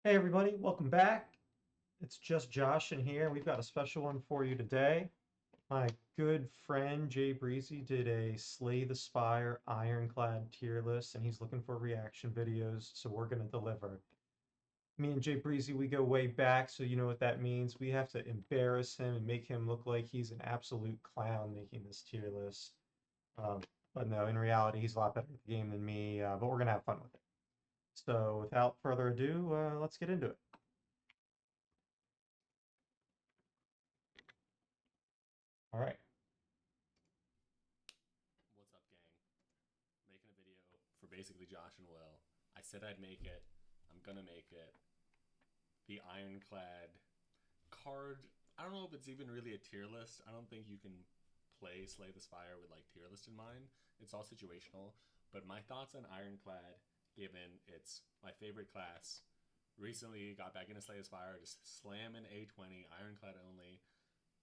Hey everybody, welcome back. It's just Josh in here. We've got a special one for you today. My good friend Jay Breezy did a Slay the Spire Ironclad tier list, and he's looking for reaction videos, so we're gonna deliver. Me and Jay Breezy, we go way back, so you know what that means. We have to embarrass him and make him look like he's an absolute clown making this tier list. Um, but no, in reality, he's a lot better at the game than me, but we're gonna have fun with it. So without further ado, let's get into it. All right. What's up, gang? Making a video for basically Josh and Will. I said I'd make it. I'm gonna make it. The Ironclad card. I don't know if it's even really a tier list. I don't think you can play Slay the Spire with like tier list in mind. It's all situational. But my thoughts on Ironclad, given it's my favorite class, recently got back into Slay the Spire, just slamming A20, Ironclad only,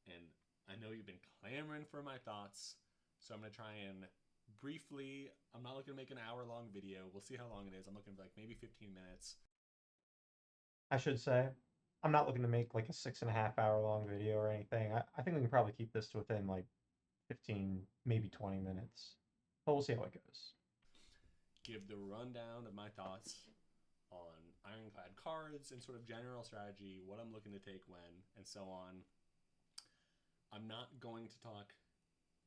and I know you've been clamoring for my thoughts, so I'm gonna try and briefly. I'm not looking to make an hour-long video. We'll see how long it is. I'm looking for like maybe 15 minutes. I should say. I'm not looking to make like a 6.5 hour long video or anything. I think we can probably keep this to within like 15, maybe 20 minutes. But we'll see how it goes. Give the rundown of my thoughts on Ironclad cards and sort of general strategy, what I'm looking to take when, and so on. I'm not going to talk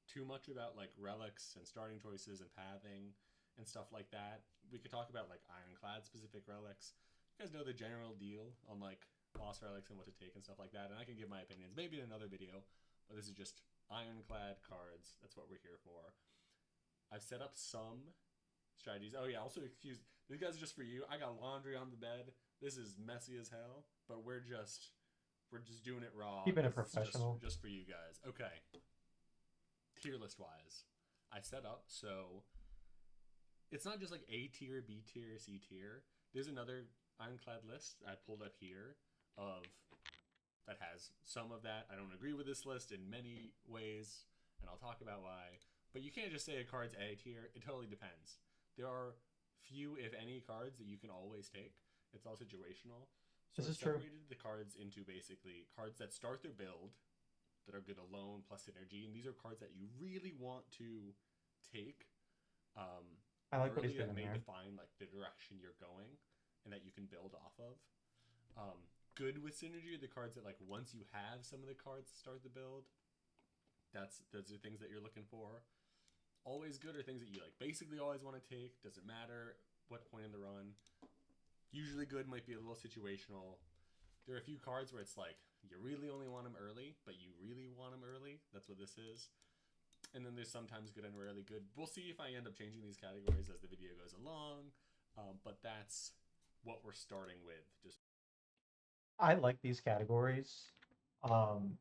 too much about like relics and starting choices and pathing and stuff like that. We could talk about like Ironclad specific relics. You guys know the general deal on like boss relics and what to take and stuff like that, and I can give my opinions maybe in another video. But this is just Ironclad cards. That's what we're here for. I've set up some strategies. Oh yeah, also excuse these guys are just for you. I got laundry on the bed. This is messy as hell, but we're just doing it raw Keeping it because it's just professional. just for you guys. Okay, tier list wise, I set up so it's not just like A tier, B tier, C tier. There's another Ironclad list I pulled up here of that has some of that. I don't agree with this list in many ways, and I'll talk about why. But you can't just say a card's A tier. It totally depends. There are few, if any, cards that you can always take. It's all situational. So This I've is true. separated the cards into basically cards that start their build that are good alone plus synergy, and these are cards that you really want to take um, I like what he's early that doing may there. define like the direction you're going and that you can build off of. Good with synergy are the cards that like once you have some of the cards to start the build, that's those are things that you're looking for. Always good are things that you like basically always want to take. Doesn't matter what point in the run. Usually good might be a little situational. There are a few cards where it's like you really only want them early, but you really want them early. That's what this is. And then there's sometimes good and rarely good. We'll see if I end up changing these categories as the video goes along. But that's what we're starting with. Just I like these categories. Um,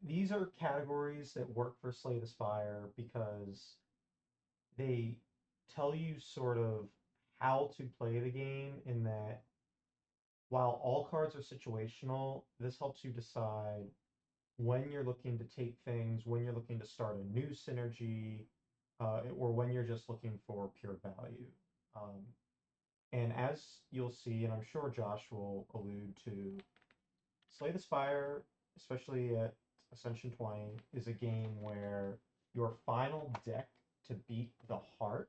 these are categories that work for Slay the Spire because they tell you sort of how to play the game in that while all cards are situational, this helps you decide when you're looking to take things, when you're looking to start a new synergy, or when you're just looking for pure value. Um, and as you'll see, and I'm sure Josh will allude to, Slay the Spire, especially at Ascension 20, is a game where your final deck to beat the heart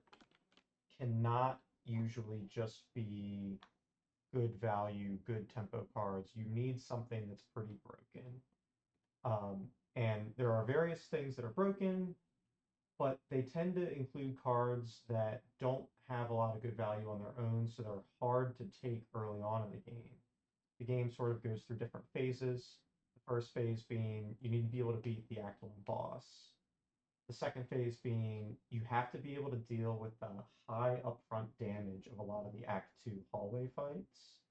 cannot usually just be good value, good tempo cards. You need something that's pretty broken. And there are various things that are broken, but they tend to include cards that don't have a lot of good value on their own, so they're hard to take early on in the game. The game sort of goes through different phases. The first phase being you need to be able to beat the Act 1 boss. The second phase being you have to be able to deal with the high upfront damage of a lot of the Act 2 hallway fights.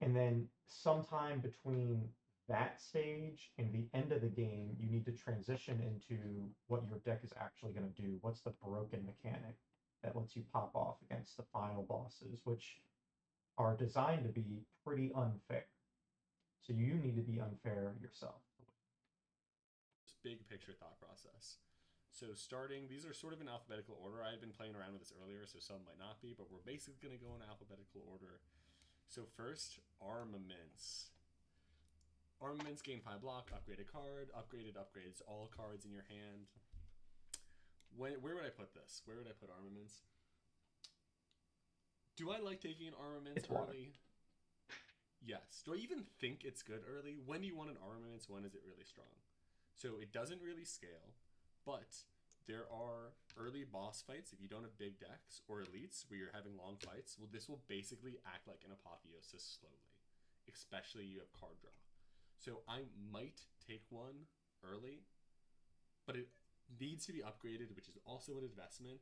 And then sometime between that stage and the end of the game, you need to transition into what your deck is actually going to do. What's the broken mechanic that lets you pop off against the final bosses, which are designed to be pretty unfair. So you need to be unfair yourself. big picture thought process. So starting, these are sort of in alphabetical order. I had been playing around with this earlier, so some might not be, but we're basically going to go in alphabetical order. So first, armaments. Armaments gain 5 block, upgrade a card. Upgraded upgrades all cards in your hand. Where would I put this? Where would I put armaments? Do I like taking an armaments It's water. early? Yes. Do I even think it's good early? When do you want an armaments? When is it really strong? So it doesn't really scale, but there are early boss fights if you don't have big decks or elites where you're having long fights. Well, this will basically act like an apotheosis slowly, especially you have card draw. So I might take one early, but it needs to be upgraded, which is also an investment.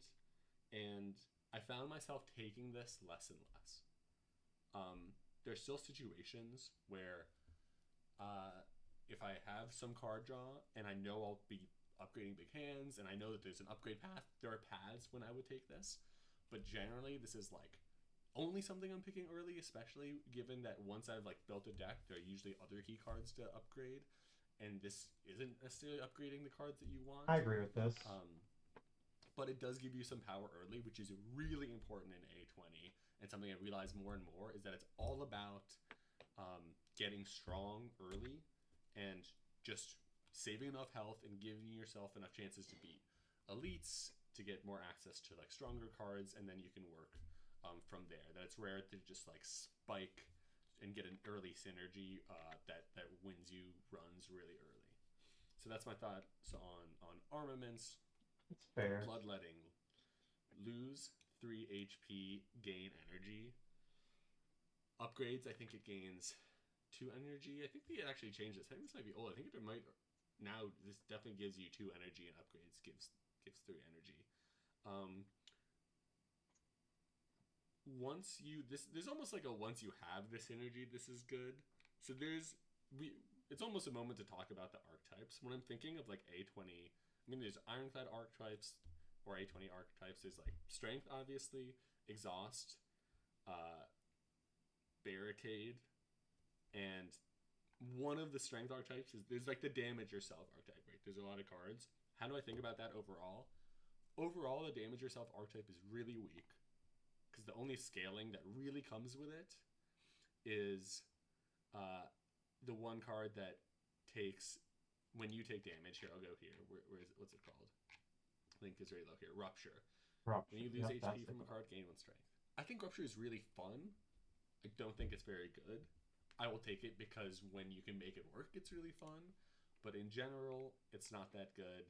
And I found myself taking this less and less. There's still situations where if I have some card draw and I know I'll be upgrading big hands and I know that there's an upgrade path, there are paths when I would take this. But generally, this is like only something I'm picking early, especially given that once I've like built a deck, there are usually other key cards to upgrade, and this isn't necessarily upgrading the cards that you want. I agree with this. But it does give you some power early, which is really important in A20. And something I realize more and more is that it's all about getting strong early and just saving enough health and giving yourself enough chances to beat elites to get more access to like stronger cards, and then you can work from there. That it's rare to just like spike and get an early synergy that wins you runs really early. So that's my thoughts on armaments. It's fair. Bloodletting. Lose 3 HP, gain energy. Upgrades, I think it gains 2 energy. I think they actually changed this. I think this might be old. I think it might now. This definitely gives you 2 energy, and upgrades gives 3 energy. Um, once you this there's almost like a once you have this energy, this is good. So there's we it's almost a moment to talk about the archetypes. When I'm thinking of like A20, I mean there's ironclad archetypes or A20 archetypes. There's like strength, obviously, exhaust, uh, barricade, and one of the strength archetypes is there's like the damage yourself archetype, right? There's a lot of cards. How do I think about that overall? Overall, the damage yourself archetype is really weak because the only scaling that really comes with it is the one card that takes when you take damage. Here, I'll go here. Where is it? What's it called? I think it's very low here. Rupture. When Rupture. you lose Yep, that's HP the from a card. card, gain 1 strength. I think Rupture is really fun. I don't think it's very good. I will take it because when you can make it work, it's really fun. But in general, it's not that good.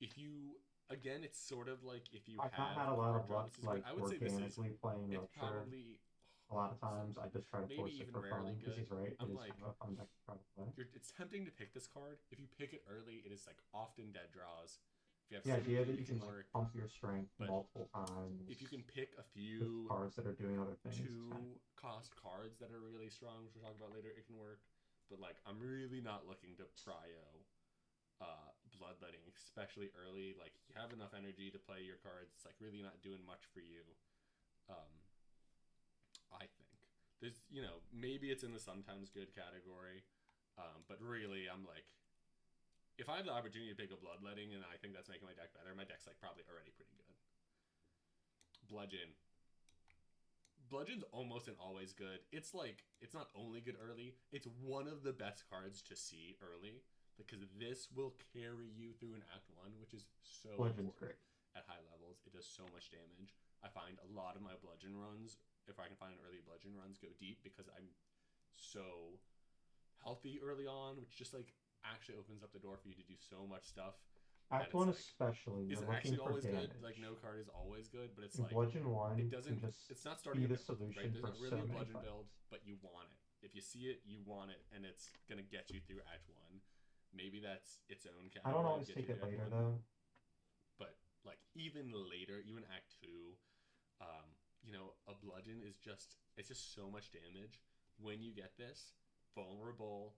If you, again, it's sort of like if you I've not have had a lot card of draw, luck this is good. like I would say this is, organically playing it's Rupture. probably A lot of times I just try to maybe force it even for rarely fun because good. he's right. It I'm is like, kind of a fun deck to try to play. it's tempting to pick this card. If you pick it early, it is like often dead draws. If you have The idea synergy, that you it can can like work. pump your strength But multiple times if you can pick a with few cards that are doing other things, it's kind of 2 cost cards that are really strong, which we'll talk about later, it can work. But like, I'm really not looking to prio bloodletting, especially early. Like, you have enough energy to play your cards. It's like really not doing much for you. Um, I think there's maybe it's in the sometimes good category, but really I'm like, if I have the opportunity to pick a bloodletting and I think that's making my deck better, my deck's like probably already pretty good. Bludgeon. Bludgeon's almost and always good. It's like it's not only good early, it's one of the best cards to see early because this will carry you through an act 1, which is so Legion's important great. at high levels. It does so much damage. I find a lot of my bludgeon runs, if I can find early bludgeon runs, go deep because I'm so healthy early on, which just like actually opens up the door for you to do so much stuff that Act it's one like, especially, is you're it looking actually for always good? Like, damage. no card is always good, but it's And like Bludgeon it 1 can doesn't, just it's not starting be a the build, right? solution There's for not really so a many bludgeon fights. build, but you want it. If you see it, you want it, and it's gonna get you through act 1. Maybe that's its own I don't category to always get take you it through act later 1, though. but like even later, even act 2, a bludgeon is just, it's just so much damage. When you get this, vulnerable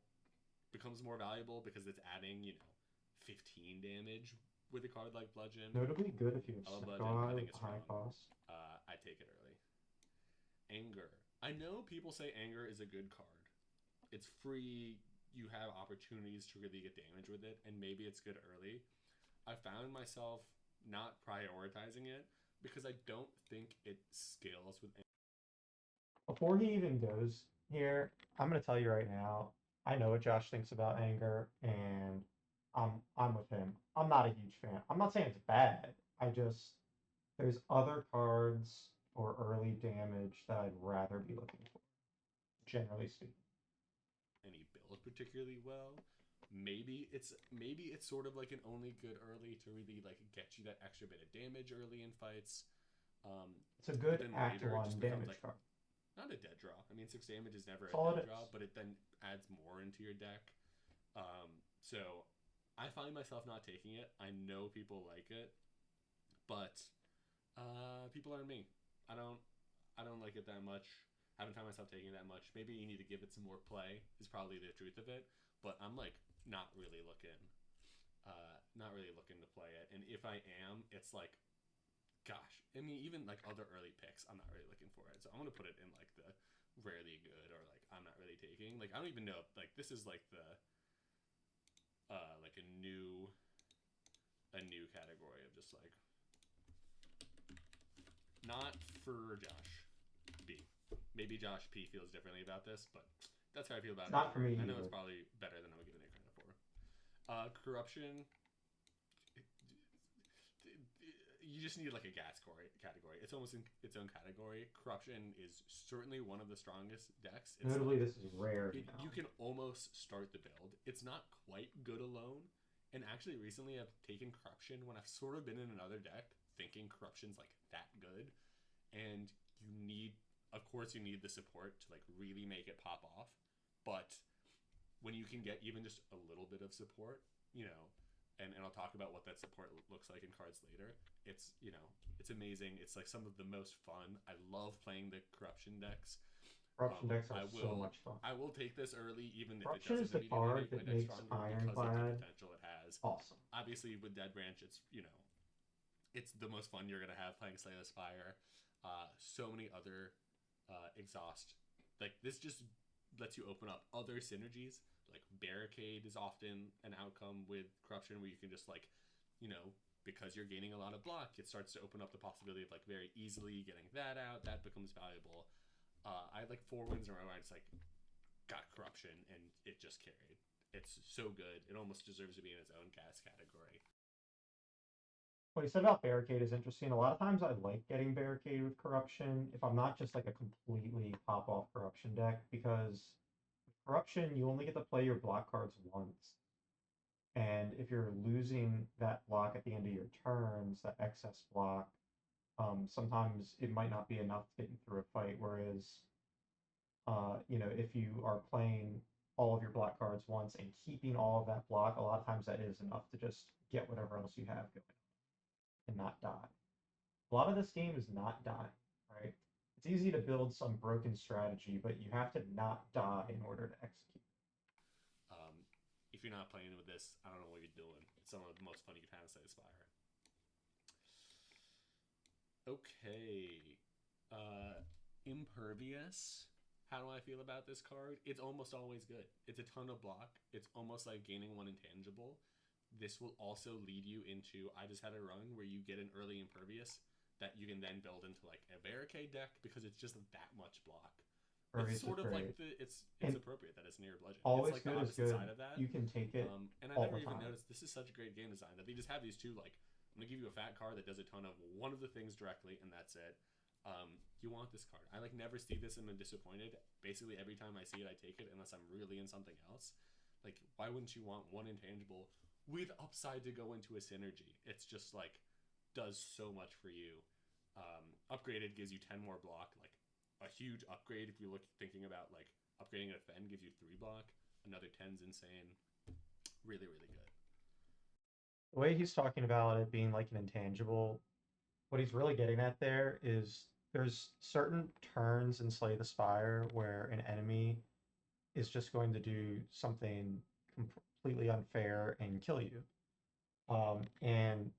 becomes more valuable because it's adding 15 damage with a card like bludgeon. Notably good if you have I love Synchro bludgeon. I Eye think with it's a high strong. cost. I take it early. Anger. I know people say anger is a good card. It's free. You have opportunities to really get damage with it, and maybe it's good early. I found myself not prioritizing it because I don't think it scales with. Before he even goes here, I'm gonna tell you right now, I know what Josh thinks about anger, and I'm with him. I'm not a huge fan. I'm not saying it's bad. I just there's other cards for early damage that I'd rather be looking for, generally speaking. Any build particularly well. Maybe it's sort of like an only good early to really like get you that extra bit of damage early in fights. It's a But good then Act later it 1 just becomes damage like card. not a dead draw. I mean, 6 damage is never That's a all dead it draw, is. but it then adds more into your deck. So I find myself not taking it. I know people like it, but people aren't me. I don't. I don't like it that much. Haven't found myself taking it that much. Maybe you need to give it some more play. Is probably the truth of it. But I'm like not really looking. Not really looking to play it. And if I am, it's like, gosh. I mean, even like other early picks, I'm not really looking for it. So I'm gonna put it in like the rarely good or like I'm not really taking. Like I don't even know. Like this is like the like a new category of just like not for Josh B. Maybe Josh P feels differently about this, but that's how I feel It's about it not for anyway. me I know it's either. probably better than I'm giving it credit for. Corruption. You just need like a gas category. It's almost in its own category. Corruption is certainly one of the strongest decks. It's Notably, like this is rare you now. can almost start the build. It's not quite good alone. And actually, recently I've taken corruption when I've sort of been in another deck thinking corruption's like that good, and you need, of course, you need the support to like really make it pop off. But when you can get even just a little bit of support, and I'll talk about what that support looks like in cards later. It's amazing. It's like some of the most fun. I love playing the corruption decks. Corruption decks are I so will much fun. I will take this early, even if it Corruption is doesn't the immediately card make my that deck makes stronger because of the Ironclad potential it has. awesome. Obviously, with Dead Branch, it's the most fun you're gonna have playing Slay the Spire. So many other exhaust, like this just lets you open up other synergies. Like Barricade is often an outcome with corruption where you can just like, because you're gaining a lot of block, it starts to open up the possibility of like very easily getting that out. That becomes valuable. I had like 4 wins in a row where I just like got corruption and it just carried. It's so good. It almost deserves to be in its own gas category. What you said about Barricade is interesting. A lot of times I like getting Barricade with Corruption if I'm not just like a completely pop off Corruption deck, because Corruption, you only get to play your block cards once. And if you're losing that block at the end of your turns, that excess block, sometimes it might not be enough to get you through a fight. Whereas, if you are playing all of your block cards once and keeping all of that block, a lot of times that is enough to just get whatever else you have going and not die. A lot of this game is not dying, right? It's easy to build some broken strategy, but you have to not die in order to execute. Um, if you're not playing with this, I don't know what you're doing. It's some of the most fun you can have inside Spire. Okay. Impervious. How do I feel about this card? It's almost always good. It's a ton of block. It's almost like gaining one intangible. This will also lead you into. I just had a run where you get an early Impervious that you can then build into like a barricade deck because it's just that much block. It's Impervious is sort of like great. it's And appropriate that it's near bludgeon. It's always like the good is opposite good. side of that. You can take it And I all never the even time. noticed this is such a great game design that they just have these two like I'm gonna give you a fat card that does a ton of one of the things directly and that's it. You want this card. I like never see this and I'm disappointed. Basically every time I see it I take it unless I'm really in something else. Like why wouldn't you want one intangible with upside to go into a synergy? It's just like does so much for you. Upgraded gives you 10 more block, like a huge upgrade if you look thinking about like upgrading a Fen gives you 3 block. Another 10's insane. Really, really good. The way he's talking about it being like an intangible, what he's really getting at there is there's certain turns in Slay the Spire where an enemy is just going to do something completely unfair and kill you. And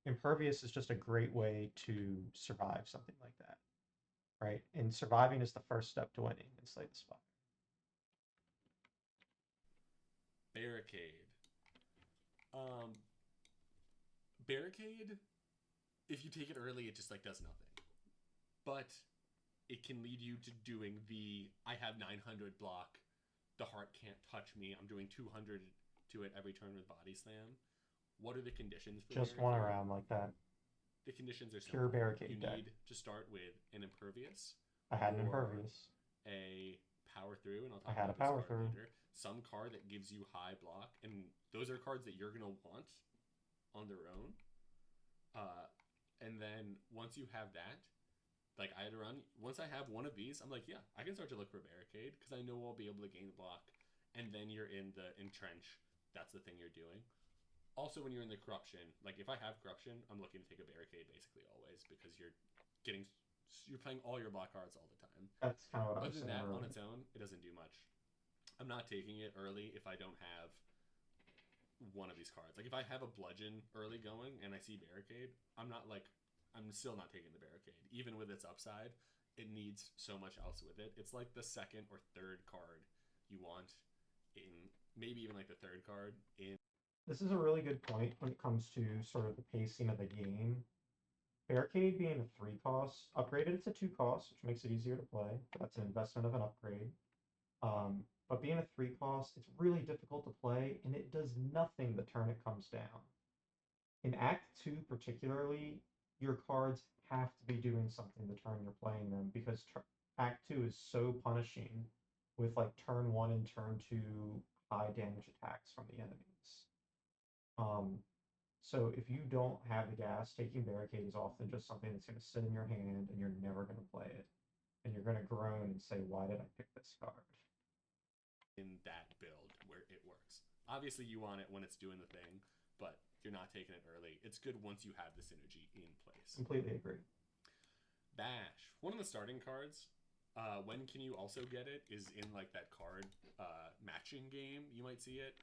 Impervious is just a great way to survive something like that, right? And surviving is the first step to winning in Slay the Spire. Barricade. Barricade, if you take it early, it just like does nothing. But it can lead you to doing the I have 900 block, the heart can't touch me. I'm doing 200 to it every turn with body slam. What are the conditions for Just one barricade? around like that. The conditions are Pure simple. You barricade deck. need to start with an impervious I had an or impervious. a power through, and I'll I talk had a about this power card through. later. Some card that gives you high block, and those are cards that you're gonna want on their own. Uh, and then once you have that, like I had to run. Once I have one of these, I'm like, yeah, I can start to look for a barricade because I know I'll be able to gain the block. And then you're in the entrench. That's the thing you're doing. Also, when you're in the corruption, like if I have corruption, I'm looking to take a barricade basically always because getting you're playing all your block cards all the time. That's kind of what I was Other than saying that, on earlier. its own, it doesn't do much. I'm not taking it early if I don't have one of these cards. Like if I have a bludgeon early going and I see barricade, I'm still not taking the barricade. Even with its upside, it needs so much else with it. It's like the second or third card you want in maybe even like the third card in This is a really good point when it comes to sort of the pacing of the game. Barricade being a 3 cost, upgraded it's a 2 cost, which makes it easier to play. That's an investment of an upgrade. But being a 3 cost, it's really difficult to play, and it does nothing the turn it comes down. In Act 2 particularly, your cards have to be doing something the turn you're playing them, because Act 2 is so punishing with like turn 1 and turn 2 high damage attacks from the enemies. Um, so if you don't have the gas, taking barricade is often just something that's going to sit in your hand and you're never going to play it. And you're going to groan and say, why did I pick this card? that build where it works. Obviously, you want it when it's doing the thing, but you're not taking it early. It's good once you have the synergy in place. Completely agree. Bash, one of the starting cards. When can you also get it? Is in like that card matching game. You might see it.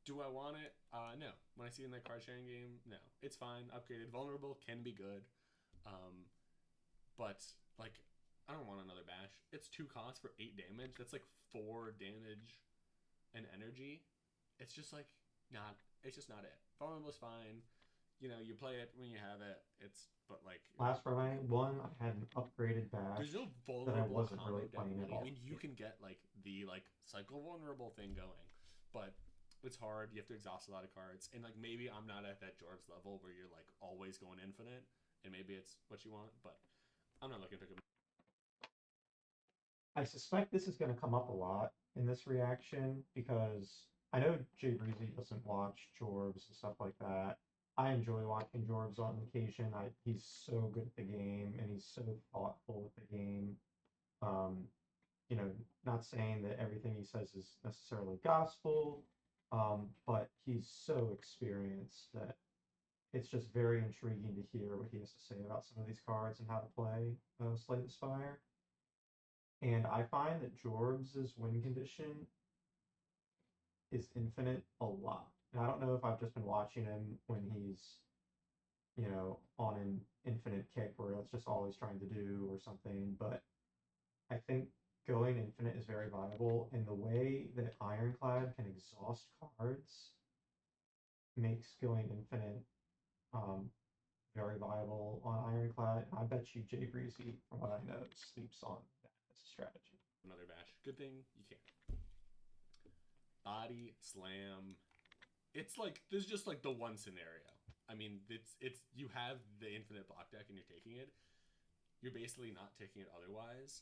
Do I want it? No. When I see it in that card sharing game, no. It's fine. Upgraded, vulnerable can be good, um, but like I don't want another bash. It's 2 costs for 8 damage. That's like 4 damage and energy. It's just like not. It's just not it. Vulnerable's fine. You play it when you have it. It's but like Last run I won, I had an upgraded bash there's no that I vulnerable wasn't really combo deck playing at really. I all. mean, you can get like the like cycle vulnerable thing going, but it's hard. You have to exhaust a lot of cards, and like maybe I'm not at that Jorbs level where you're like always going infinite, and maybe it's what you want, but I'm not looking to pick up. I suspect this is going to come up a lot in this reaction because I know Jay Breezy doesn't watch Jorbs and stuff like that. I enjoy watching Jorbs on occasion. He's so good at the game and he's so thoughtful with the game. Um, not saying that everything he says is necessarily gospel, but he's so experienced that it's just very intriguing to hear what he has to say about some of these cards and how to play Slay the Spire. And I find that Jorbs' win condition is infinite a lot. And I don't know if I've just been watching him when he's, on an infinite kick where that's just all he's trying to do or something, but I think going infinite is very viable, and the way that Ironclad can exhaust cards makes going infinite um, very viable on Ironclad. I bet you Jay Breezy, from what I know, sleeps on that as a strategy. Another bash. Good thing you can't. Body slam. It's like there's just like the one scenario. I mean, it's you have the infinite block deck and you're taking it. You're basically not taking it otherwise,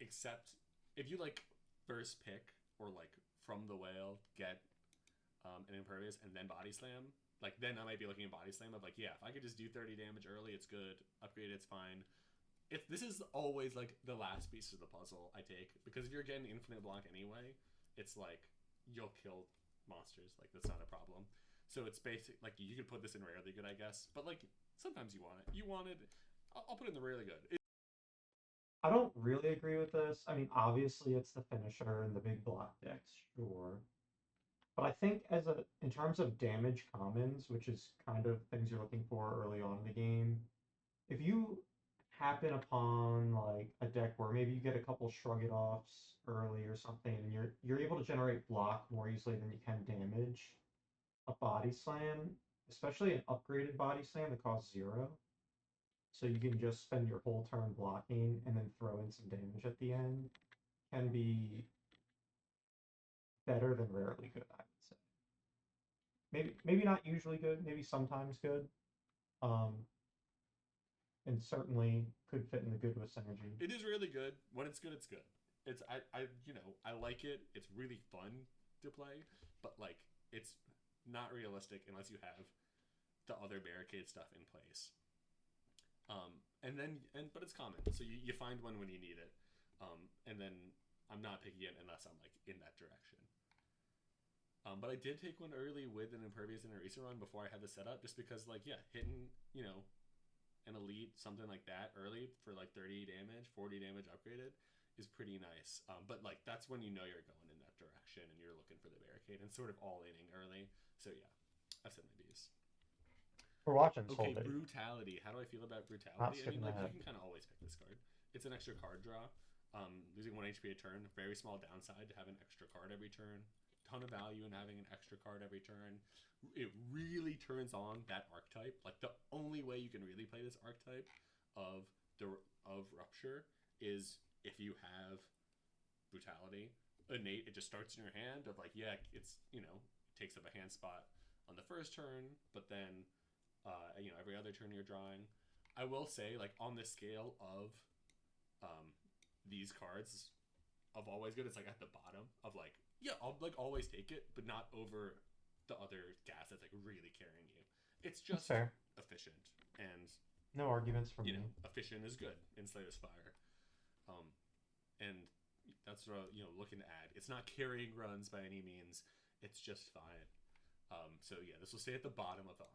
except if you like first pick or like from the whale get an impervious and then body slam. Like then I might be looking at body slam of like yeah, if I could just do 30 damage early, it's good. Upgrade, it's fine. This is always like the last piece of the puzzle I take because if you're getting infinite block anyway, it's like you'll kill monsters. Like that's not a problem. So it's basic. Like you could put this in rarely good, I guess. But like sometimes you want it. You want it. I'll put it in the rarely good. I don't really agree with this. I mean, obviously it's the finisher and the big block decks, sure. But I think in terms of damage commons, which is kind of things you're looking for early on in the game, if you happen upon like a deck where maybe you get a couple shrug it offs early or something, and you're able to generate block more easily than you can damage, a body slam, especially an upgraded body slam that costs 0. So you can just spend your whole turn blocking and then throw in some damage at the end, can be better than rarely good, I would say. Maybe not usually good, maybe sometimes good. Um, and certainly could fit in the good with synergy. It is really good. When it's good, it's good. I like it. It's really fun to play, but like it's not realistic unless you have the other barricade stuff in place. But it's common, so you find one when you need it. And then I'm not picking it unless I'm like in that direction. But I did take one early with an impervious and eraser run before I had the setup, just because like yeah, hitting an elite something like that early for like 30 damage, 40 damage upgraded is pretty nice. But like that's when you know you're going in that direction and you're looking for the barricade and sort of all inning early. So yeah, I've said my B's. We're watching this whole Okay, video, brutality. How do I feel about not brutality? I mean, skipping like you ahead. can kind of always pick this card. It's an extra card draw. Losing 1 HP a turn. Very small downside to have an extra card every turn. Ton of value in having an extra card every turn. It really turns on that archetype. Like the only way you can really play this archetype of the of rupture is if you have brutality. Innate, it just starts in your hand of like yeah, it's takes up a hand spot on the first turn, but then every other turn you're drawing. I will say, like on the scale of um, these cards of always good, it's like at the bottom of like yeah, I'll like always take it, but not over the other gas that's like really carrying you. It's That's just fair. efficient, and No arguments from me. efficient is good in Slay the Spire. Um, and that's what looking to add. It's not carrying runs by any means. It's just fine. So yeah, this will stay at the bottom of the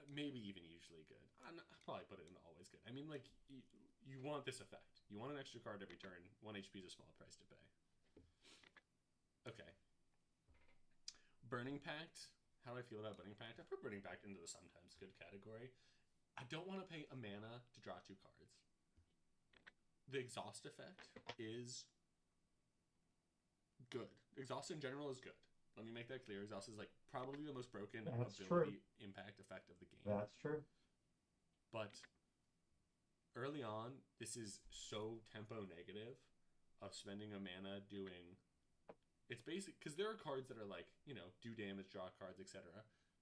maybe even usually good. I'll probably put it in always good. I mean, like you want this effect. You want an extra card every turn. 1 HP is a small price to pay. Okay, Burning Pact. How do I feel about Burning Pact? I put Burning Pact into the sometimes good category. I don't want to pay a mana to draw 2 cards. The exhaust effect is good. Exhaust in general is good. Let me make that clear. Exhaust is like probably the most broken That's true. ability impact effect of the game. That's true. But early on, this is so tempo negative of spending a mana doing. It's basic because there are cards that are like do damage, draw cards, etc.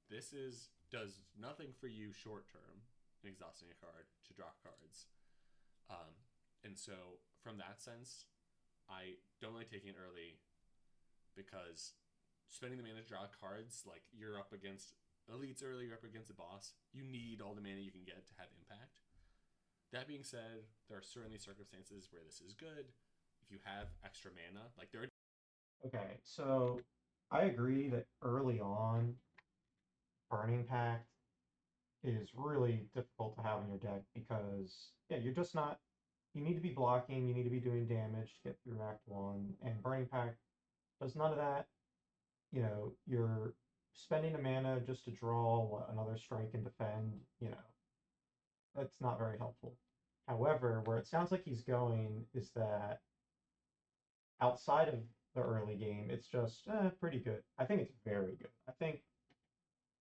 This is does nothing for you short term in exhausting a card to draw cards. Um, and so from that sense, I don't like taking it early because spending the mana to draw cards, like you're up against elites early, you're up against a boss, you need all the mana you can get to have impact. That being said, there are certainly circumstances where this is good. If you have extra mana, like there are Okay, so I agree that early on, Burning Pact is really difficult to have in your deck because, yeah, you're just not. You need to be blocking, you need to be doing damage to get through Act 1, and Burning Pact does none of that. You're spending a mana just to draw what, another strike and defend, that's not very helpful. However, where it sounds like he's going is that outside of the early game, it's just pretty good. I think it's very good. I think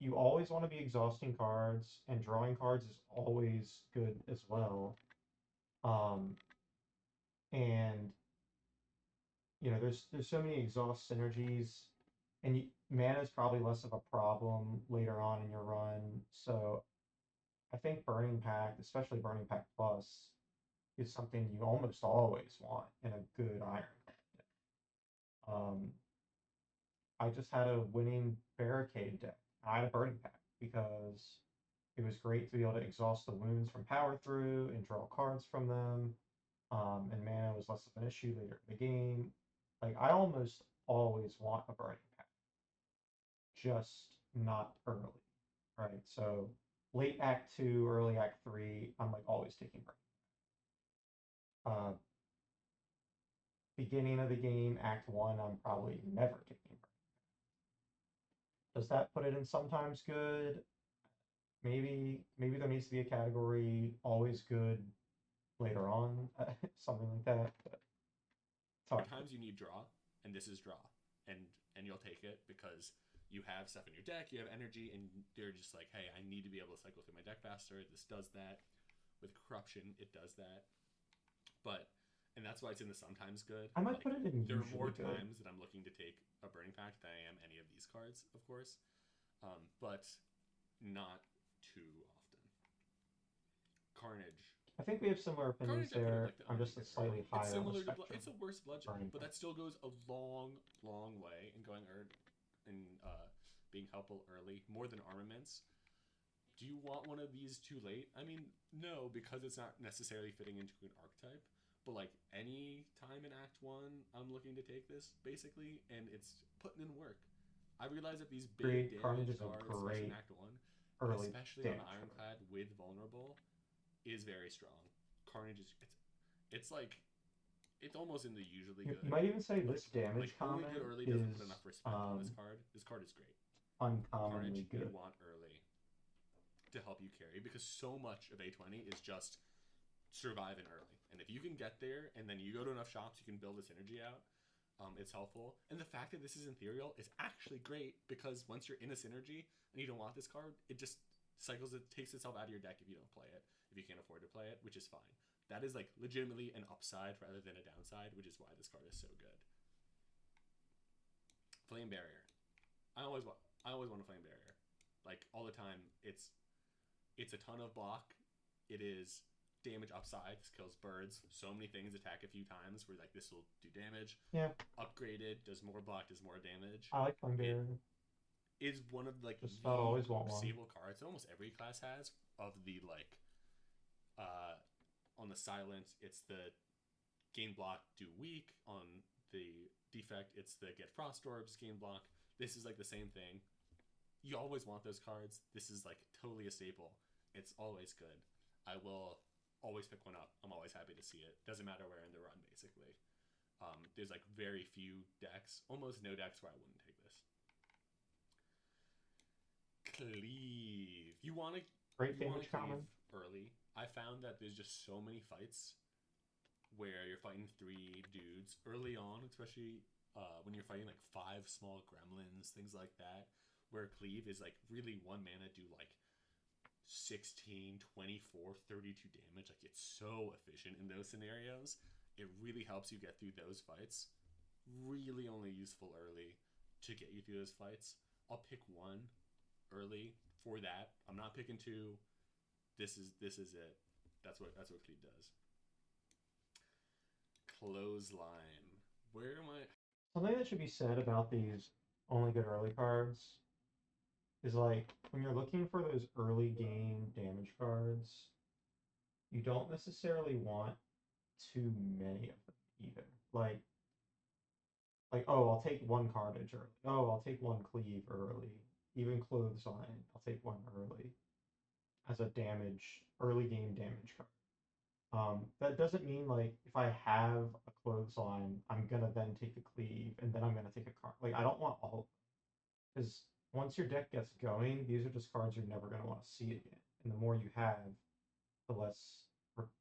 you always want to be exhausting cards, and drawing cards is always good as well. Um, and there's so many exhaust synergies, and mana is probably less of a problem later on in your run. So I think Burning Pact, especially Burning Pact Plus, is something you almost always want in a good Iron. Um, I just had a winning barricade deck. I had a Burning Pact because it was great to be able to exhaust the wounds from power through and draw cards from them. And mana was less of an issue later in the game. Like I almost always want a Burning Pact, just not early, right? So late Act 2, early Act 3, I'm like always taking Burning. Beginning of the game, Act 1, I'm probably never taking Burning. Does that put it in sometimes good? Maybe there needs to be a category always good later on, something like that. But it's hard. times you need draw, and this is draw, and you'll take it because You have stuff in your deck, you have energy, and they're just like, hey, I need to be able to cycle through my deck faster. This does that. With corruption, it does that. But and that's why it's in the sometimes good. I might Like put it in there are more usually good. times that I'm looking to take a burning pact than I am any of these cards, of course, but not too often. Carnage. I think we have similar opinions Carnage, I put it there. like the I'm only just a good slightly early. It's higher on the similar to spectrum. it's a worse bludgeon, Burning but Pact. that still goes a long, long way in going in being helpful early more than armaments. Do you want one of these too late? I mean, no, because it's not necessarily fitting into an archetype. But like any time in Act One, I'm looking to take this basically, and it's putting in work. I realize that these big Agreed. Carnage damage is a cards, especially in great Act One, early especially on damage the card. Ironclad with vulnerable, is very strong. Carnage is it's like it's almost in the usually You good. might even say Like this damage only good comment early doesn't is put enough respect on this card. This card is great. Carnage uncommonly you good. want early to help you carry because so much of A20 is just surviving early. And if you can get there and then you go to enough shops, you can build this energy out. It's helpful. And the fact that this is ethereal is actually great because once you're in a synergy and you don't want this card, it just cycles it, takes itself out of your deck if you don't play it, if you can't afford to play it, which is fine. That is like legitimately an upside rather than a downside, which is why this card is so good. Flame Barrier. I always want a Flame Barrier. Like all the time. It's a ton of block. It is damage upside. This kills birds. So many things attack a few times where like this will do damage. Yeah. Upgraded, does more block, does more damage. I like Flame It Barrier. is one of like Just about the always want one. stable cards that almost every class has of the like uh on the silence, it's the gain block do weak. On the defect, it's the get frost orbs gain block. This is like the same thing. You always want those cards. This is like totally a staple. It's always good. I will always pick one up. I'm always happy to see it. Doesn't matter where in the run, basically. There's like very few decks, almost no decks where I wouldn't take this. Cleave. Great You want to damage cleave common. early. I found that there's just so many fights where you're fighting three dudes early on, especially when you're fighting like five small gremlins, things like that, where cleave is like really one mana do like 16, 24, 32 damage. Like it's so efficient in those scenarios. It really helps you get through those fights. Really only useful early to get you through those fights. I'll pick one early for that. I'm not picking two. This is it. That's what Cleave does. Clothesline. Where am I? Something that should be said about these only good early cards is like when you're looking for those early game damage cards, you don't necessarily want too many of them either. Like oh, I'll take one carnage early. Oh, I'll take one cleave early. Even clothesline, I'll take one early as a damage early game damage card. That doesn't mean like if I have a clothesline, I'm gonna then take a cleave and then I'm gonna take a card. Like I don't want all because once your deck gets going, these are just cards you're never gonna want to see again. And the more you have, the less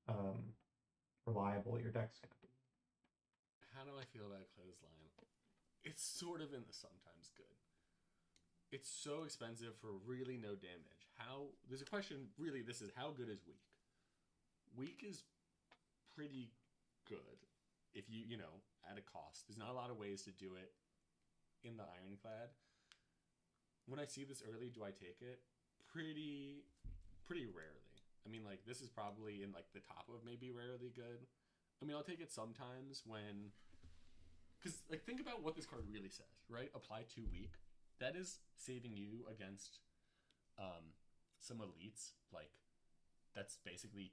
um, reliable your deck's gonna be. How do I feel about Clothesline? It's sort of in the sometimes good. It's so expensive for really no damage. How there's a question really this is how good is weak? Weak is pretty good if you know at a cost. There's not a lot of ways to do it in the Ironclad. When I see this early, do I take it? Pretty rarely. I mean, like this is probably in like the top of maybe rarely good. I mean, I'll take it sometimes when because like think about what this card really says, right? Apply 2 weak. That is saving you against um, some elites. Like that's basically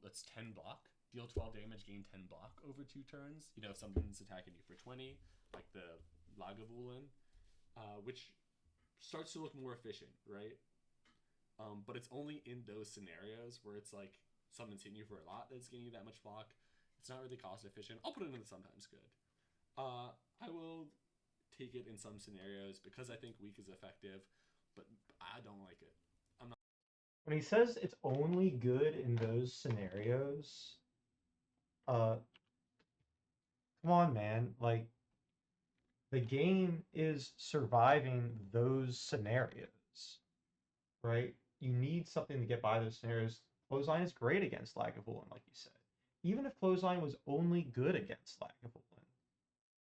that's 10 block. Deal 12 damage, gain 10 block over 2 turns. You know, if something's attacking you for 20, like the Lagavulin, which starts to look more efficient, right? But it's only in those scenarios where it's like something's hitting you for a lot that's getting you that much block. It's not really cost efficient. I'll put it in the sometimes good. I will take it in some scenarios because I think weak is effective, but I don't like it. I'm not. When he says it's only good in those scenarios, uh, come on, man. Like The game is surviving those scenarios, right? You need something to get by those scenarios. Clothesline is great against Lagavulin, like you said. Even if Clothesline was only good against Lagavulin,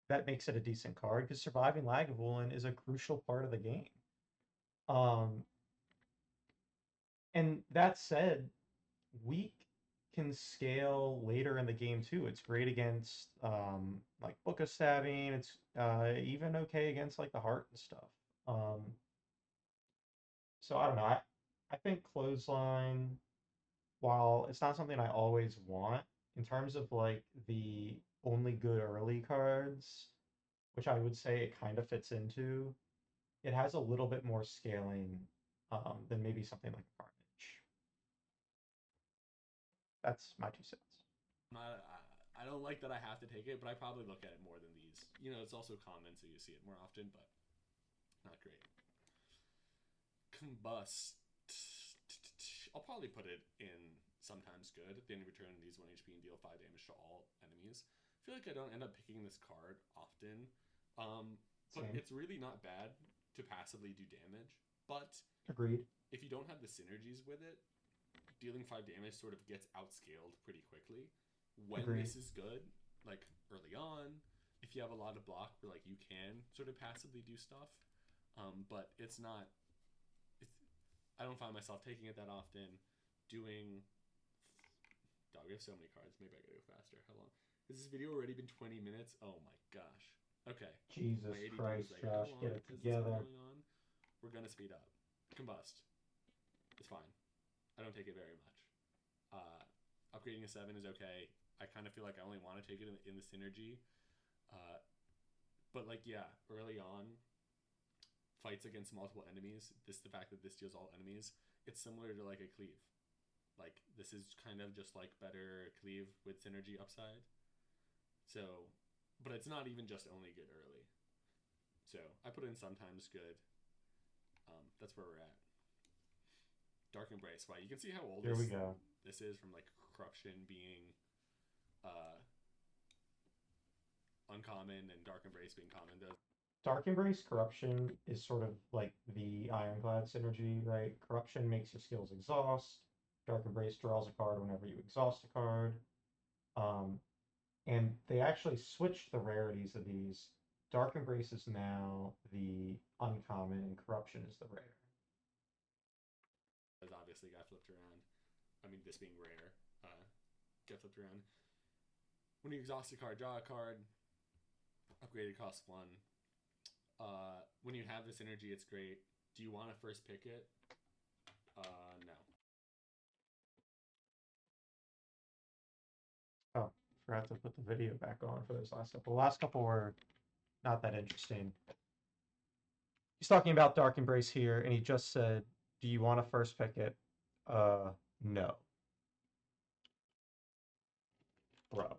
that makes it a decent card because surviving Lagavulin is a crucial part of the game. Um, and that said, weak can scale later in the game too. It's great against like Book of Stabbing. It's even okay against like the heart and stuff. Um, so I don't know. I think Clothesline, while it's not something I always want, in terms of like the only good early cards, which I would say it kind of fits into, it has a little bit more scaling than maybe something like Carnage. That's my 2 cents. I don't like that I have to take it, but I probably look at it more than these. You know, it's also common, so you see it more often, but not great. Combust. I'll probably put it in sometimes good. At the end of your turn, these 1 HP and deal 5 damage to all enemies. I feel like I don't end up picking this card often. But Same. it's really not bad to passively do damage. But Agreed. if you don't have the synergies with it, dealing 5 damage sort of gets outscaled pretty quickly. When Agreed. this is good, like early on, if you have a lot of block where like you can sort of passively do stuff, but it's not. It's, I don't find myself taking it that often. Doing. Dog, we have so many cards. Maybe I gotta go faster. How long? Has this video already been 20 minutes? Oh my gosh. Okay. Jesus My ADD was Christ, like, how Josh, get long it has this been together. going on? We're gonna speed up. Combust. It's fine. I don't take it very much. Upgrading a 7 is okay. I kind of feel like I only want to take it in the synergy. Uh, but like, yeah, early on, fights against multiple enemies, the fact that this deals all enemies, it's similar to like a cleave. Like this is kind of just like better cleave with synergy upside. So, but it's not even just only good early. So I put in sometimes good. That's where we're at. Dark Embrace. Wow, you can see how old Here we this go. this is from like corruption being uh, uncommon and Dark Embrace being common. Those Dark Embrace Corruption is sort of like the Ironclad synergy, right? Corruption makes your skills exhaust. Dark Embrace draws a card whenever you exhaust a card. Um, and they actually switched the rarities of these. Dark Embrace is now the uncommon, and Corruption is the rare. obviously got flipped around. I mean, this being rare, get flipped around. When you exhaust a card, draw a card. Upgraded costs 1. When you have this energy, it's great. Do you want to first pick it? No. Oh, forgot to put the video back on for those last couple. The last couple were not that interesting. He's talking about Dark Embrace here, and he just said, "Do you want to first pick it?" No, bro.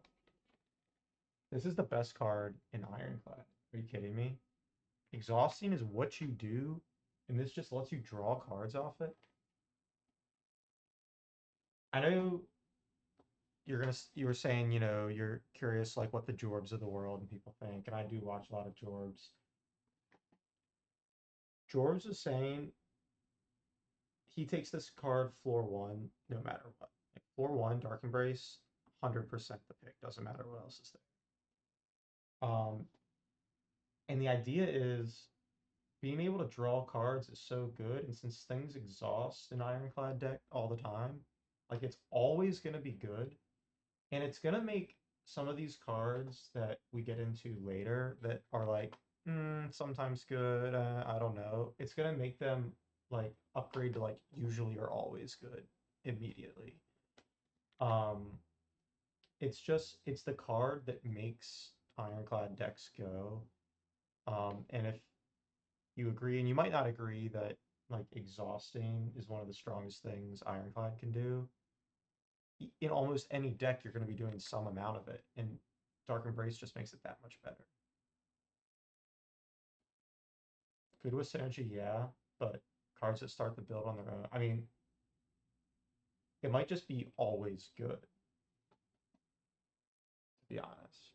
This is the best card in Ironclad. Are you kidding me? Exhausting is what you do, and this just lets you draw cards off it. I know you were saying, you're curious like what the Jorbs of the world and people think, and I do watch a lot of Jorbs. Jorbs is saying he takes this card floor one no matter what. Like floor one, Dark Embrace, 100% the pick. Doesn't matter what else is there. And the idea is being able to draw cards is so good, and since things exhaust an Ironclad deck all the time, like it's always going to be good, and it's going to make some of these cards that we get into later that are like sometimes good, I don't know. It's going to make them like upgrade to like usually or always good immediately. Um, it's the card that makes Ironclad decks go. And if you agree, and you might not agree that like exhausting is one of the strongest things Ironclad can do. In almost any deck, you're going to be doing some amount of it, and Dark Embrace just makes it that much better. Good with synergy, yeah, but cards that start the build on their own. I mean, it might just be always good, to be honest.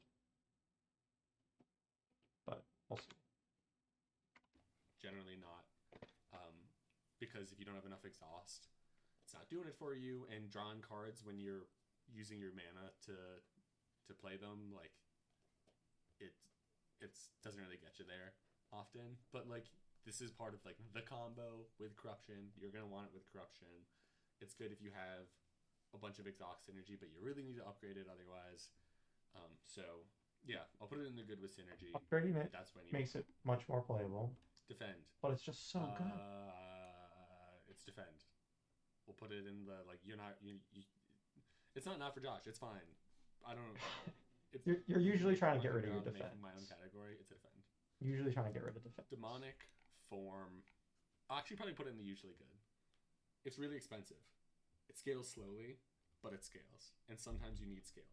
But We'll see. Generally not, um, because if you don't have enough exhaust, it's not doing it for you. And drawing cards when you're using your mana to play them, like it doesn't really get you there often. But like this is part of like the combo with corruption. You're gonna want it with corruption. It's good if you have a bunch of exhaust synergy, but you really need to upgrade it otherwise. So yeah, I'll put it in the good with synergy. Upgrading it That's when you makes it much more playable, defend. but it's just so good. It's defend. We'll put it in the like you're not you it's not for Josh. It's fine. I don't. It's You're you can usually make trying to fun get of rid of me your on defense. making my own category. It's a defend. Usually trying to get rid of defense. Demonic form. I'll actually probably put it in the usually good. It's really expensive. It scales slowly, but it scales, and sometimes you need scaling.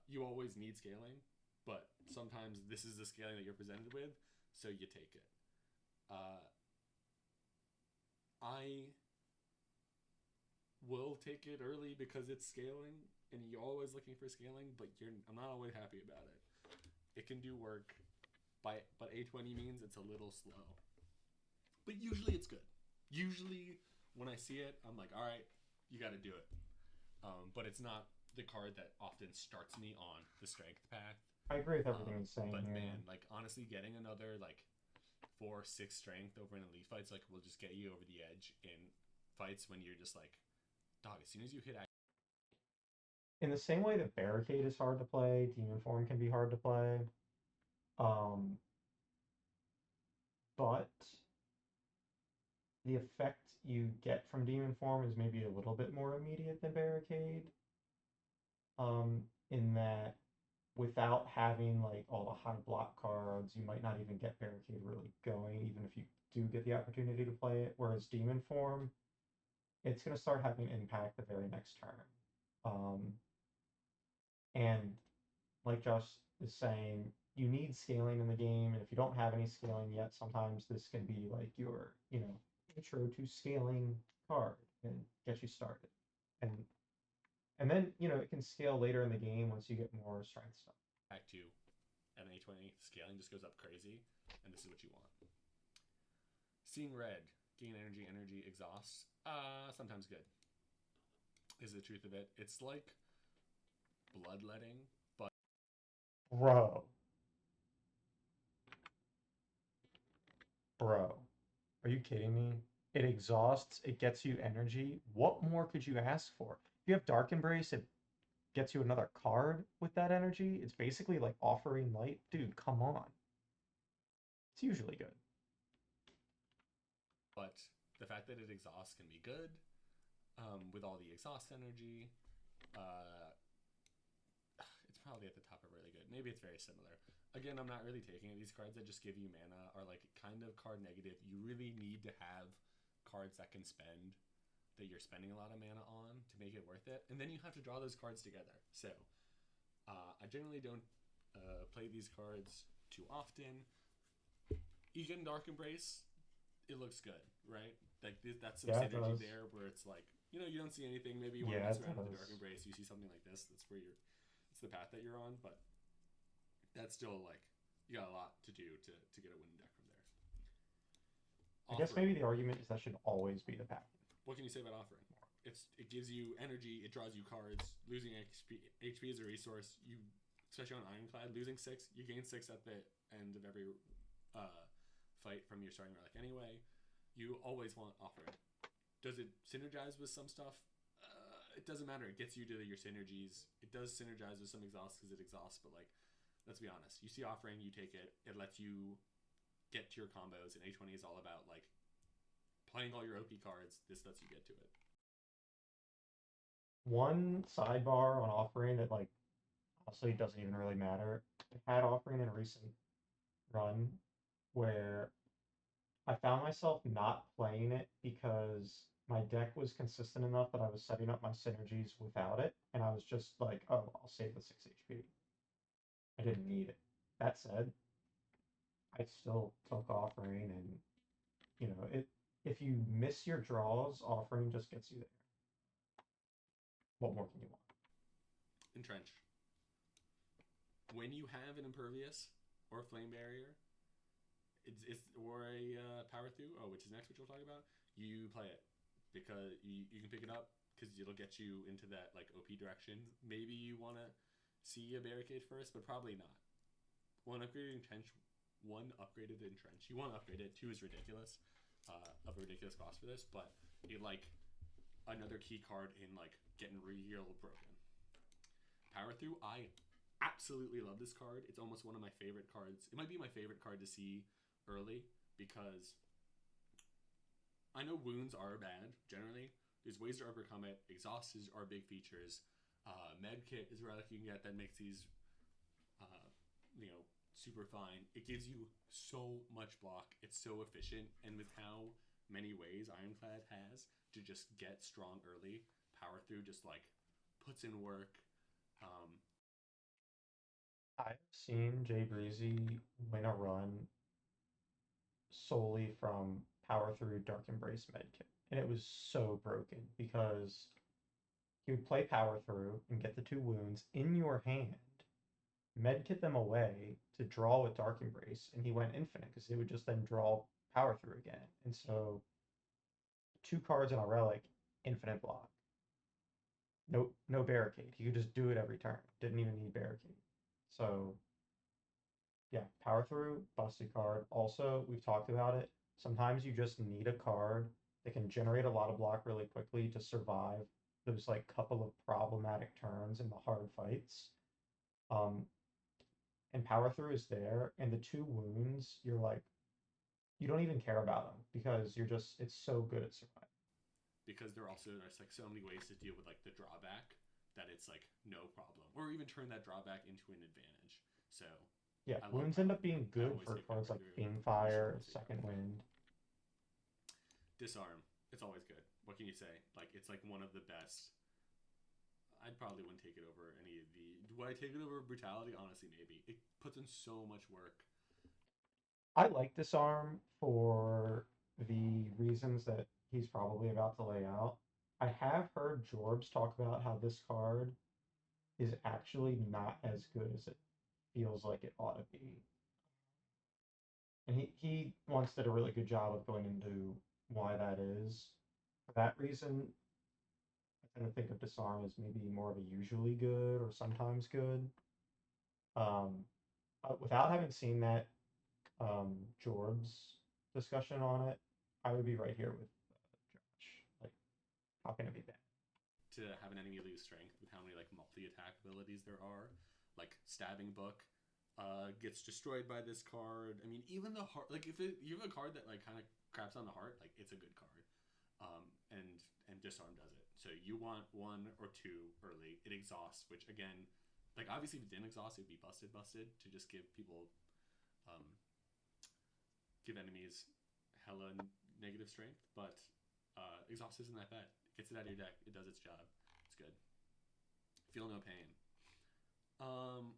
You always need scaling, but sometimes this is the scaling that you're presented with, so you take it. I will take it early because it's scaling, and you're always looking for scaling, but I'm not always happy about it. It can do work, but A20 means it's a little slow. But usually it's good. Usually when I see it, I'm like, all right, you got to do it. But it's not the card that often starts me on the strength path. I agree with everything he's saying But here. man, like honestly, getting another like 4-6 strength over in elite fights like will just get you over the edge in fights when you're just like, dog. As soon as you hit, In the same way that Barricade is hard to play, Demon Form can be hard to play. Um, but the effect you get from Demon Form is maybe a little bit more immediate than Barricade. In that without having like all the high block cards, you might not even get Barricade really going, even if you do get the opportunity to play it. Whereas Demon Form, it's going to start having impact the very next turn. And like Josh is saying, you need scaling in the game, and if you don't have any scaling yet, sometimes this can be like your, intro to scaling card and get you started. And and then, it can scale later in the game once you get more strength stuff. back to an A20, scaling just goes up crazy, and this is what you want. Seeing red, gain energy, exhaust. Sometimes good. Is the truth of it. It's like bloodletting, but Bro. Bro. Are you kidding me? It exhausts, it gets you energy. What more could you ask for? If you have Dark Embrace, it gets you another card with that energy. It's basically like offering light. Dude, come on. It's usually good. but the fact that it exhausts can be good. With all the exhaust energy, uh, it's probably at the top of really good. Maybe it's very similar. Again, I'm not really taking it. These cards that just give you mana are like kind of card negative. You really need to have cards that can spend, that you're spending a lot of mana on to make it worth it. And then you have to draw those cards together. So I generally don't play these cards too often. Even Dark Embrace, it looks good, right? Like that's some synergy there where it's like, you don't see anything. Maybe you want to mess around with the Dark Embrace. You see something like this. That's where it's the path that you're on. But that's still like, you got a lot to do to get a winning deck from there. I guess maybe the argument is that should always be the path. What can you say about offering? It gives you energy. It draws you cards. Losing HP is a resource. You, especially on Ironclad, losing 6, you gain 6 at the end of every fight from your starting relic anyway. You always want offering. Does it synergize with some stuff? It doesn't matter. It gets you to your synergies. It does synergize with some exhaust because it exhausts, but like, let's be honest. You see offering, you take it. It lets you get to your combos, and A20 is all about like playing all your OP cards. This lets you get to it. One sidebar on offering that like honestly doesn't even really matter. I had offering in a recent run where I found myself not playing it because my deck was consistent enough that I was setting up my synergies without it, and I was just like, oh, I'll save the 6 HP. I didn't need it. That said, I still took offering, and if you miss your draws, offering just gets you there. What more can you want? Entrench. When you have an impervious, or Flame Barrier, it's or a Power Through, which is next, which we'll talk about. You play it because you can pick it up because it'll get you into that like OP direction. Maybe you want to see a barricade first, but probably not. One upgraded entrench, one upgraded entrench. You want to upgrade it. Two is ridiculous, of a ridiculous cost for this, but it like another key card in like getting real broken. Power Through, I absolutely love this card. It's almost one of my favorite cards. It might be my favorite card to see early because I know wounds are bad generally. There's ways to overcome it. Exhausts are big features. Medkit is a relic you can get that makes these, uh, super fine. It gives you so much block. It's so efficient, and with how many ways Ironclad has to just get strong early, Power Through just like puts in work. Um, I've seen Jay Breezy win a run solely from Power Through Dark Embrace Medkit. And it was so broken because he would play Power Through and get the two wounds in your hand, Medkit them away to draw with Dark Embrace, and he went infinite because he would just then draw Power Through again. And so two cards in a relic, infinite block. No barricade. He could just do it every turn. Didn't even need barricade. So yeah, Power Through, busted card. Also, we've talked about it. Sometimes you just need a card that can generate a lot of block really quickly to survive those like couple of problematic turns in the hard fights. Um, and Power Through is there, and the two wounds, you're like, you don't even care about them because you're just, it's so good at surviving. because there's like so many ways to deal with like the drawback that it's like no problem, or even turn that drawback into an advantage. So Yeah, I love wounds end Power up Through. being I good always for take cards Power like Through. You should Fire, always take Power Second Through. Wind. Disarm. It's always good. What can you say? Like it's like one of the best. I probably wouldn't take it over any of the. Would I take it over Brutality? Honestly, maybe. It puts in so much work. I like Disarm for the reasons that he's probably about to lay out. I have heard Jorbs talk about how this card is actually not as good as it feels like it ought to be. And he once did a really good job of going into why that is. For that reason, I tend to think of Disarm as maybe more of a usually good or sometimes good. Um, without having seen that Jorbs discussion on it, I would be right here with Josh. Like, how can it be bad? To have an enemy lose strength with how many like multi attack abilities there are. Like Stabbing Book gets destroyed by this card. I mean, even the heart. Like you have a card that like kind of craps on the heart, like it's a good card. And Disarm does it. So you want one or two early. It exhausts, which again, like obviously if it didn't exhaust, it'd be busted to just give people, um, give enemies hella negative strength. But exhaust isn't that bad. It gets it out of your deck. It does its job. It's good. Feel no pain. Um,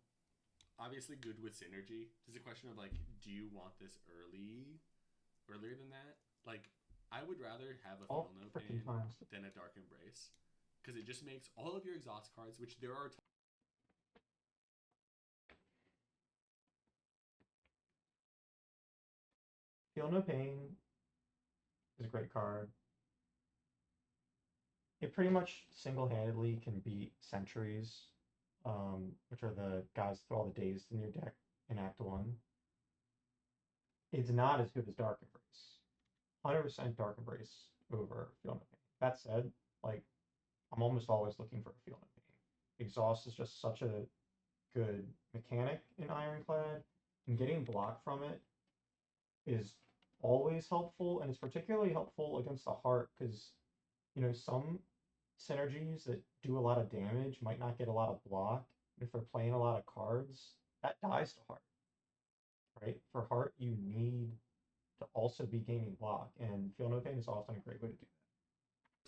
Obviously good with synergy. There's a question of like, do you want this earlier than that? Like, I would rather have a Feel All No freaking Pain times. than a Dark Embrace because it just makes all of your exhaust cards, which there are Feel No Pain is a great card. It pretty much single-handedly can beat Sentries, which are the guys with all the dazed in your deck in Act 1. It's not as good as Dark Embrace. 100% Dark Embrace over Feel No Pain. That said, like, I'm almost always looking for a Feel No Pain. Exhaust is just such a good mechanic in Ironclad, and getting block from it is always helpful, and it's particularly helpful against the heart because some synergies that do a lot of damage might not get a lot of block. If they're playing a lot of cards, that dies to heart, right? For heart, you need to also be gaining block, and Feel No Pain is often a great way to do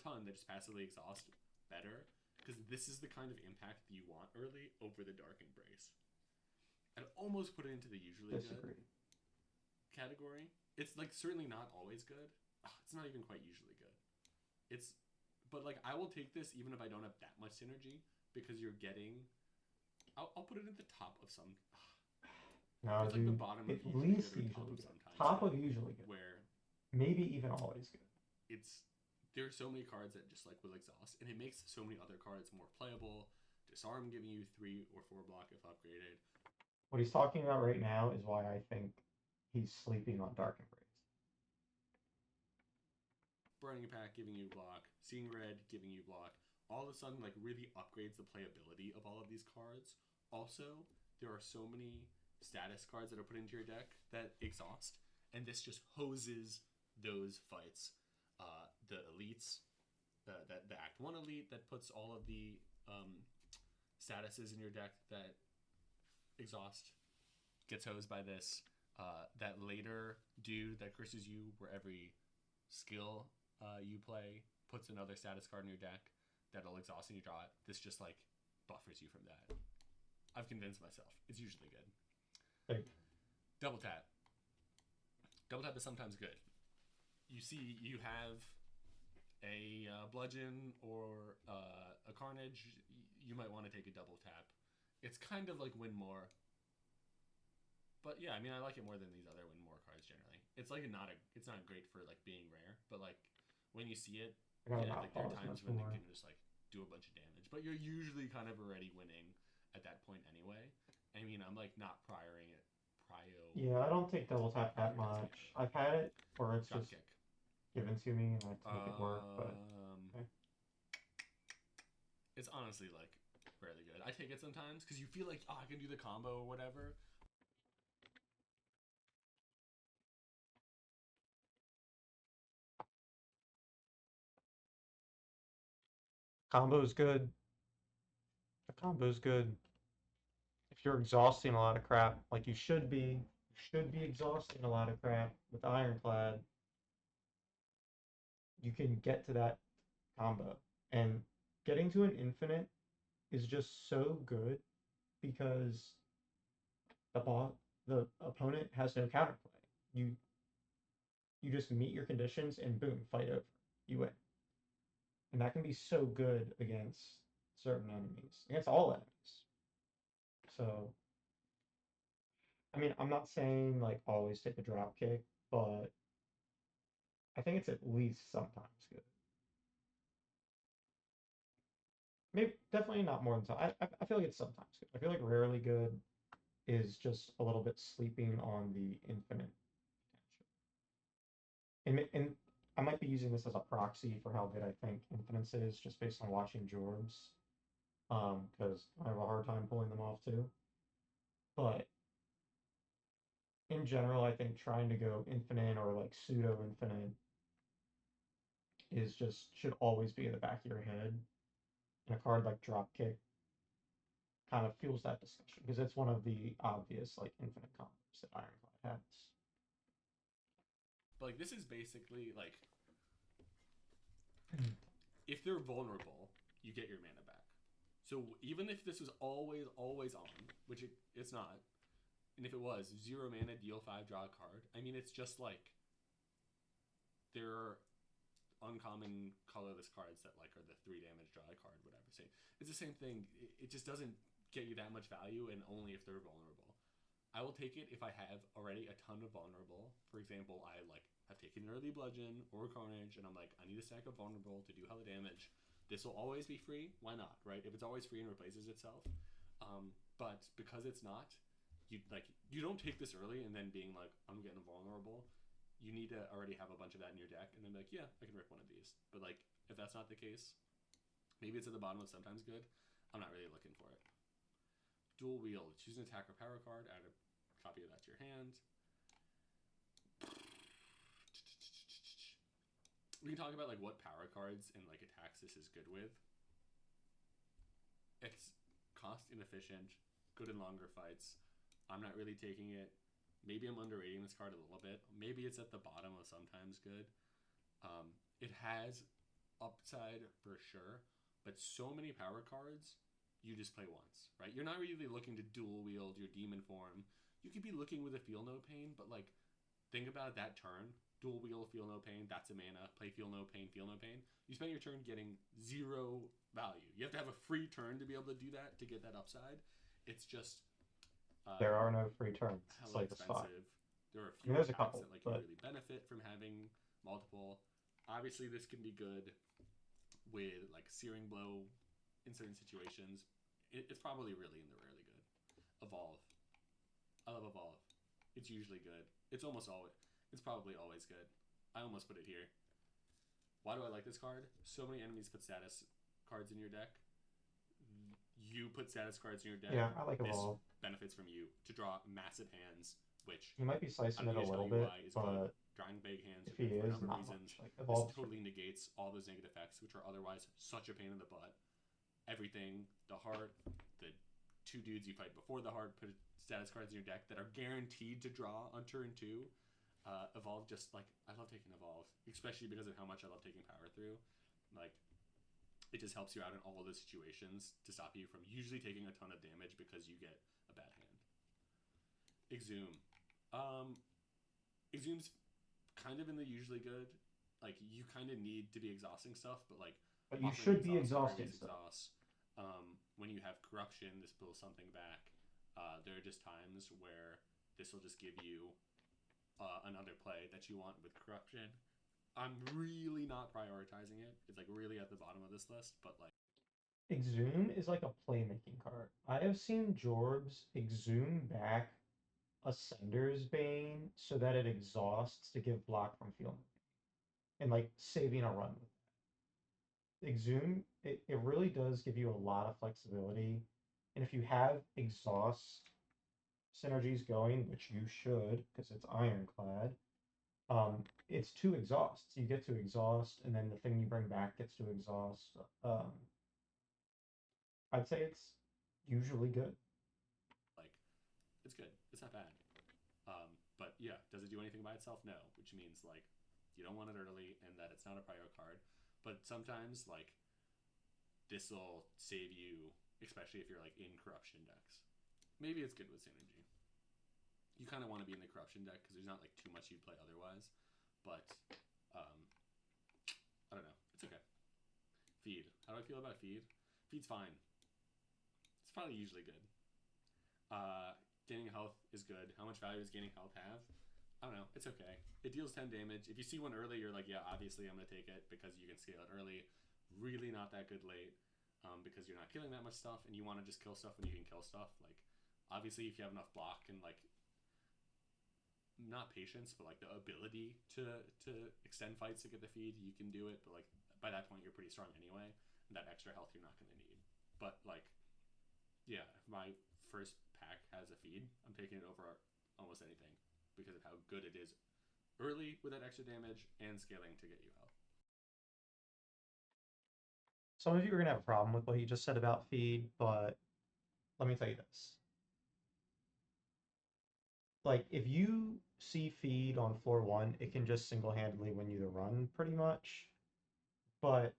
ton that just passively exhaust better because this is the kind of impact that you want early over the Dark Embrace. I'd almost put it into the usually that. good Disagree. category. It's like certainly not always good. It's not even quite usually good. It's but like I will take this even if I don't have that much synergy because you're getting. I'll put it at the top of some. No, It's like the dude, bottom of at usually good least or top usually of good. sometimes Top good, of usually good. where Maybe even always good. it's there are so many cards that just like will exhaust, and it makes so many other cards more playable. Disarm giving you 3 or 4 block if upgraded. What he's talking about right now is why I think he's sleeping on Dark Embrace. Burning Pack giving you block. Seeing Red giving you block. All of a sudden, like really upgrades the playability of all of these cards. Also, there are so many status cards that are put into your deck that exhaust, and this just hoses those fights. The elites, the Act One elite that puts all of the statuses in your deck that exhaust gets hosed by this. That later dude that curses you where every skill you play puts another status card in your deck that'll exhaust and you draw it. This just like buffers you from that. I've convinced myself. It's usually good. Like, Double tap. Double tap is sometimes good. You see, you have a bludgeon or a carnage. You might want to take a double tap. It's kind of like win more. But yeah, I mean, I like it more than these other win more cards generally. It's like it's not great for like being rare, but like when you see it, I got yeah, about like there are pause times much when they more. can just like do a bunch of damage, but you're usually kind of already winning at that point anyway. I mean, I'm like not prioring it, Yeah, I don't take double tap that prioritizing it, much. but I've had it where it's drop just kick. given to me and I have to make it work, but Um, okay. it's honestly like fairly good. I take it sometimes because you feel like oh I can do the combo or whatever. Combo's good. The combo's good. If you're exhausting a lot of crap, like you should be exhausting a lot of crap with Ironclad, you can get to that combo. And getting to an infinite is just so good because the boss, the opponent has no counterplay. You you just meet your conditions and boom, fight over. You win. And that can be so good against certain enemies, against all enemies. So, I mean, I'm not saying like always take a drop kick, but I think it's at least sometimes good. Maybe definitely not more than time. I feel like it's sometimes good. I feel like rarely good is just a little bit sleeping on the infinite potential. And I might be using this as a proxy for how good I think infinites is, just based on watching Jorbs, because I have a hard time pulling them off too. But in general, I think trying to go infinite or like pseudo infinite is just should always be in the back of your head. And a card like Dropkick kind of fuels that discussion because it's one of the obvious like infinite combos that Ironclad has. But like this is basically like if they're vulnerable, you get your mana back. So even if this was always on, which it's not, and if it was 0 mana, deal 5, draw a card. I mean, it's just like there are uncommon colorless cards that like are the 3 damage draw a card, whatever. Same. It's the same thing. It just doesn't get you that much value, and only if they're vulnerable. I will take it if I have already a ton of vulnerable. For example, I like have taken early bludgeon or carnage, and I'm like, I need a stack of vulnerable to do hella damage. This will always be free. Why not, right? If it's always free and replaces itself. But because it's not, you don't take this early and then being like, I'm getting vulnerable. You need to already have a bunch of that in your deck, and then be like, yeah, I can rip one of these. But like, if that's not the case, maybe it's at the bottom of sometimes good. I'm not really looking for it. Dual wield. Choose an attack or power card. Add a copy of that to your hand. We can talk about like what power cards and like attacks this is good with. It's cost inefficient, good in longer fights. I'm not really taking it. Maybe I'm underrating this card a little bit. Maybe it's at the bottom of sometimes good. It has upside for sure, but so many power cards, you just play once, right? You're not really looking to dual wield your demon form. You could be looking with a feel no pain, but like think about that turn. Dual wield, feel no pain, that's a mana. Play feel no pain, feel no pain. You spend your turn getting 0 value. You have to have a free turn to be able to do that, to get that upside. It's just Uh, There are no free turns. It's Hella like the spot. expensive. There are I mean, fewer there's a packs couple, that like you but really benefit from having multiple. Obviously, this can be good with like searing blow in certain situations. It's probably really in the rarely good. Evolve. I love evolve. It's usually good. It's almost always. It's probably always good. I almost put it here. Why do I like this card? So many enemies put status cards in your deck. You put status cards in your deck. yeah, I like This evolve. benefits from you to draw massive hands, which He might be I slicing don't it a need to tell little you bit, why is good. but Drawing big hands if are he good for a is, number of not reasons. much. Like This evolve's totally negates all those negative effects, which are otherwise such a pain in the butt. Everything, the heart, the two dudes you fight before the heart put status cards in your deck that are guaranteed to draw on turn two. Evolve just like I love taking evolve, especially because of how much I love taking power through. Like it just helps you out in all of those situations to stop you from usually taking a ton of damage because you get a bad hand. Exhume. Um, Exhume's kind of in the usually good. Like you kind of need to be exhausting stuff, but like but you offering should be exhaust, exhausting previous stuff. exhaust. When you have corruption, this pulls something back. There are just times where this will just give you another play that you want with corruption. I'm really not prioritizing it. It's like really at the bottom of this list, but like Exhume is like a playmaking card. I have seen Jorbs exhume back Ascender's Bane so that it exhausts to give block from field and like saving a run. Exhume, it really does give you a lot of flexibility. And if you have exhaust synergies going, which you should, because it's ironclad, it's two exhausts. You get to exhaust, and then the thing you bring back gets to exhaust. I'd say it's usually good. like it's good. It's not bad. But yeah, does it do anything by itself? No, which means like you don't want it early and that it's not a prior card. But sometimes like this will save you, especially if you're like in corruption decks. Maybe it's good with synergy. You kind of want to be in the corruption deck because there's not like too much you'd play otherwise. But um, I don't know. It's okay. Feed. How do I feel about feed? Feed's fine. It's probably usually good. Gaining health is good. How much value does gaining health have? I don't know. It's okay. It deals 10 damage. If you see one early, you're like, yeah, obviously I'm going to take it because you can scale it early. Really not that good late because you're not killing that much stuff and you want to just kill stuff when you can kill stuff. Like, obviously, if you have enough block and, like, not patience, but, like, the ability to extend fights to get the feed, you can do it. But, like, by that point, you're pretty strong anyway. And that extra health you're not going to need. But, like, yeah, if my first pack has a feed, I'm taking it over almost anything because of how good it is early with that extra damage and scaling to get you health. Some of you are gonna have a problem with what you just said about feed, but let me tell you this. Like, if you see feed on floor one, it can just single-handedly win you the run pretty much. But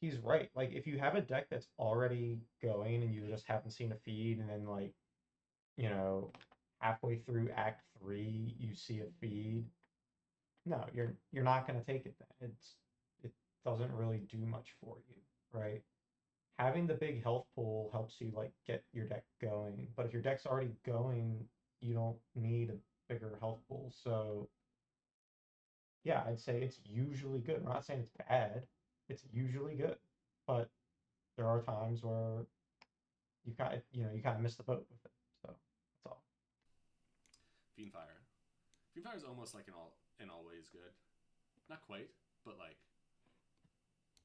he's right. Like, if you have a deck that's already going and you just haven't seen a feed, and then like, you know, halfway through Act 3, you see a feed. No, you're not gonna take it then. It doesn't really do much for you, right? Having the big health pool helps you like get your deck going. But if your deck's already going, you don't need a bigger health pool. So yeah, I'd say it's usually good. I'm not saying it's bad. It's usually good. But there are times where you kind of miss the boat with it. So that's all. Fiendfire. Fiendfire is almost like an always good. Not quite, but like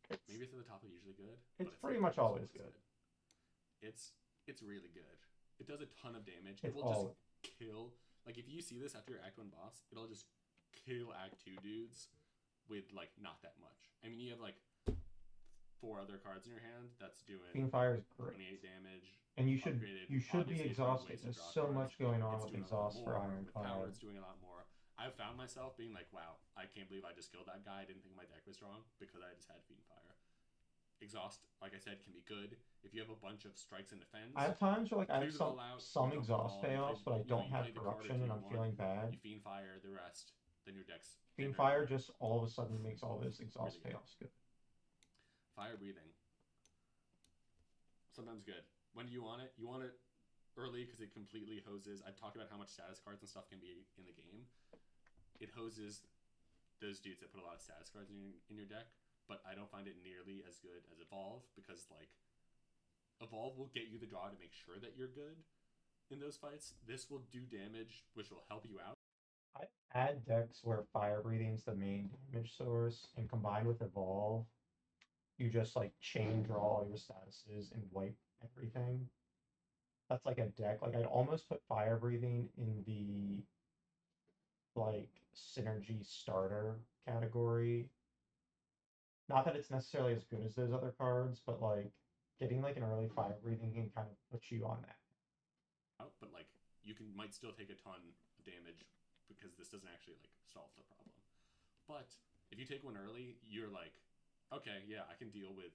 It's maybe it's at the top of usually good, it's but it's pretty like much almost always always good. good. It's really good. It does a ton of damage. It It's will just all kill. Like if you see this after your Act One boss, it'll just kill Act Two dudes with like not that much. I mean, you have like four other cards in your hand that's doing Fiendfire is great. 28 damage. And Upgraded, you should be obviously, three exhausted. ways to There's draw so cards. much going on It's with doing a lot exhaust for more. With power, Ironclad. it's doing a lot more. I've found myself being like, wow, I can't believe I just killed that guy. I didn't think my deck was strong because I just had Fiendfire. Exhaust, like I said, can be good. If you have a bunch of strikes and I defends, have times where like I have clears it all out, some you dump it exhaust all, you play payoffs, but I don't you play have the card or corruption two and you I'm want, feeling bad. you Fiendfire the rest, then your deck's damn near Fiendfire perfect. just all of a sudden makes all those Really exhaust good. payoffs good. Fire breathing. Sometimes good. When do you want it? You want it early because it completely hoses. I've talked about how much status cards and stuff can be in the game. It hoses those dudes that put a lot of status cards in your deck, but I don't find it nearly as good as Evolve because like Evolve will get you the draw to make sure that you're good in those fights. This will do damage, which will help you out. I add decks where fire breathing's the main damage source, and combined with evolve, you just like chain draw all your statuses and wipe everything. That's like a deck. Like I'd almost put fire breathing in the like synergy starter category. Not that it's necessarily as good as those other cards, but like getting like an early fire breathing can kind of put you on that. But like you can might still take a ton of damage because this doesn't actually like solve the problem. But if you take one early, you're like, okay, yeah, I can deal with.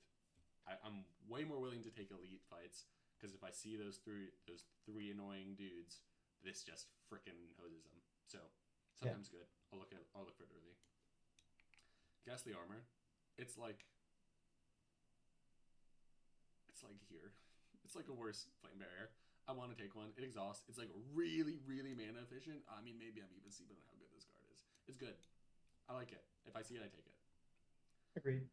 I'm way more willing to take elite fights because if I see those three annoying dudes, this just freaking hoses them. So Yeah. sometimes good. I'll look for it early. Ghastly armor. It's like it's like here. It's like a worse flame barrier. I want to take one. It exhausts. It's like really, really mana efficient. I mean, maybe I'm even sleeping on how good this card is. It's good. I like it. If I see it, I take it. Agreed.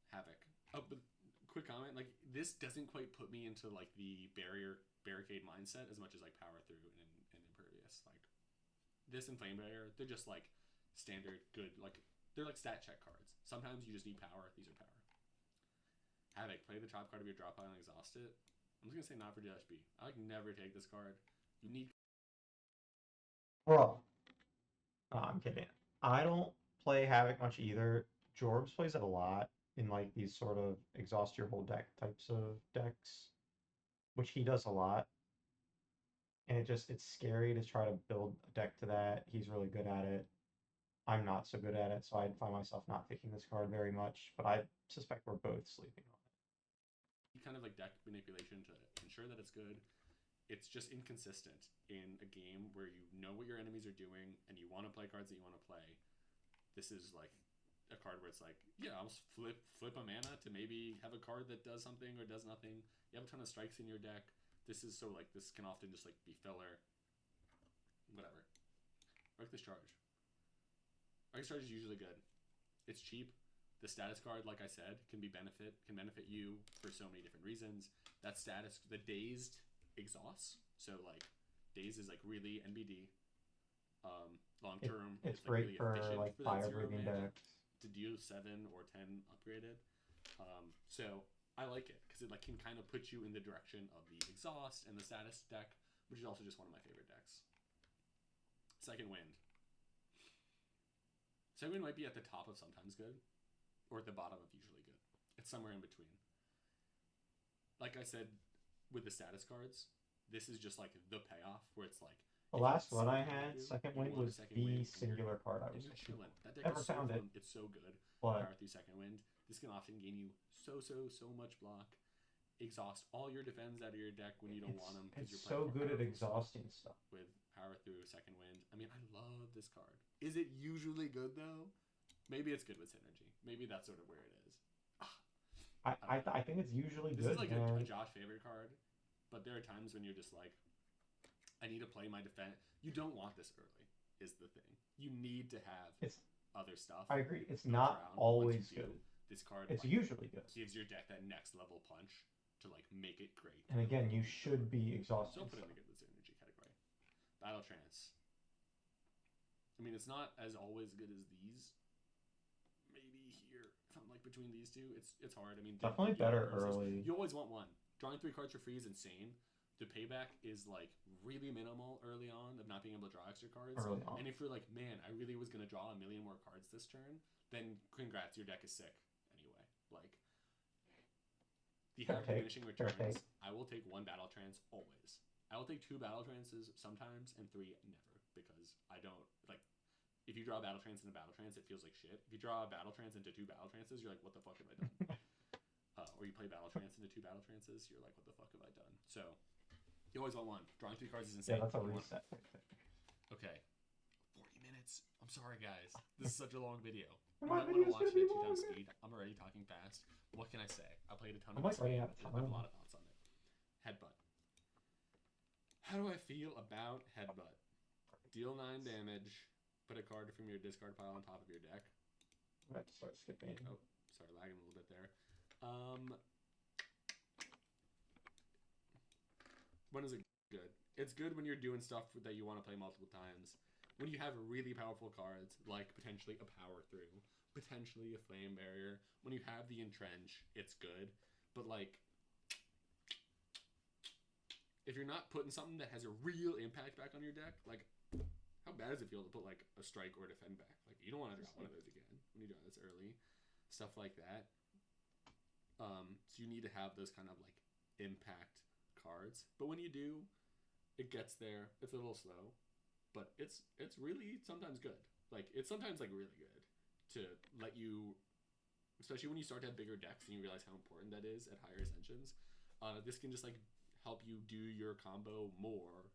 Havoc. Oh, but quick comment. Like this doesn't quite put me into like the barricade mindset as much as like power through and impervious. Like this and flame barrier, they're just like standard good. Like they're like stat check cards. Sometimes you just need power. These are power. Havoc. Play the top card of your drop pile and exhaust it. I'm just gonna say not for DSB. I like never take this card. You need. Bro. No, I'm kidding. I don't play Havoc much either. Jorbs plays it a lot in like these sort of exhaust your whole deck types of decks, which he does a lot. And it's scary to try to build a deck to that. He's really good at it. I'm not so good at it, so I'd find myself not picking this card very much, but I suspect we're both sleeping on kind of like deck manipulation to ensure that it's good. It's just inconsistent in a game where you know what your enemies are doing and you want to play cards that you want to play. This is like a card where it's like, yeah, I'll flip a mana to maybe have a card that does something or does nothing. You have a ton of strikes in your deck. This is so like this can often just like be filler. Whatever. Reckless Charge. Reckless Charge is usually good. It's cheap. The status card, like I said, can benefit you for so many different reasons. That status, the dazed exhausts. So like, dazed is like really NBD. Long it. term, It's it's like great really for efficient like for that fire zero breathing mana decks. to do 7 or 10 upgraded. So I like it because it like can kind of put you in the direction of the exhaust and the status deck, which is also just one of my favorite decks. Second Wind. Second Wind might be at the top of sometimes good, or at the bottom of usually good. It's somewhere in between. Like I said with the status cards, this is just like the payoff where it's like The if you last one see I Power had, Through, Second you Wind, want a was second the wind, singular card I and was you're looking chilling. for. That deck Never is so found it, fun. It's so good. but Power Through Second Wind. This can often gain you so much block. Exhaust all your defense out of your deck when you don't want them because it's you're playing so for good at powerful stuff exhausting stuff. with Power Through Second Wind. I mean, I love this card. Is it usually good though? Maybe it's good with synergy. Maybe that's sort of where it is. Ah, I I don't know. I think it's usually This is good, like a man. Josh favorite card, but there are times when you're just like, I need to play my defense. You don't want this early, is the thing. You need to have It's other stuff I agree. It's built not around. But once you always do, good. this card It's like usually good. gives your deck that next level punch to like make it great And again, you over and should over. be So exhausting I'll put it in stuff. the good with synergy category. Battle Trance. I mean, it's not as always good as these. Maybe here, if I'm like between these two, it's hard. I mean, Definitely better early. you always want one. Drawing 3 cards for free is insane. The payback is like really minimal early on of not being able to draw extra cards. Early on. And if you're like, man, I really was gonna draw a million more cards this turn, then congrats, your deck is sick anyway. Like the Fair have take. diminishing Fair returns, take. I will take 1 battle trance always. I will take 2 battle trances sometimes and 3 never because I don't like. If you draw a battle trance and a battle trance, it feels like shit. If you draw a battle trance into 2 battle trances, you're like, what the fuck have I done? Or you play battle trance into 2 battle trances, you're like, what the fuck have I done? So you always want one. Drawing 3 cards is Yeah, insane. that's a You want- reset. Okay. 40 minutes. I'm sorry, guys. This is such a long video. You My might want to video's watch gonna it be at 2 times longer. speed. I'm already talking fast. What can I say? I played a ton I'm of like this running game. out of I have a time. lot of thoughts on it. Headbutt. feel about Headbutt? Deal 9 damage. Put a card from your discard pile on top of your deck. I have to start skipping. Oh, sorry, lagging a little bit there. When is it good? It's good when you're doing stuff that you want to play multiple times. When you have really powerful cards, like potentially a Power Through, potentially a Flame Barrier. When you have the Entrench, it's good. But like, if you're not putting something that has a real impact back on your deck, like, how bad does it feel to put like a Strike or a Defend back? Like, you don't want to drop one of those again when you draw this early. Stuff like that. So you need to have those kind of like impact cards. But when you do, it gets there. It's a little slow, but it's really sometimes good. Like, it's sometimes like really good to let you, especially when you start to have bigger decks and you realize how important that is at higher ascensions. This can just like help you do your combo more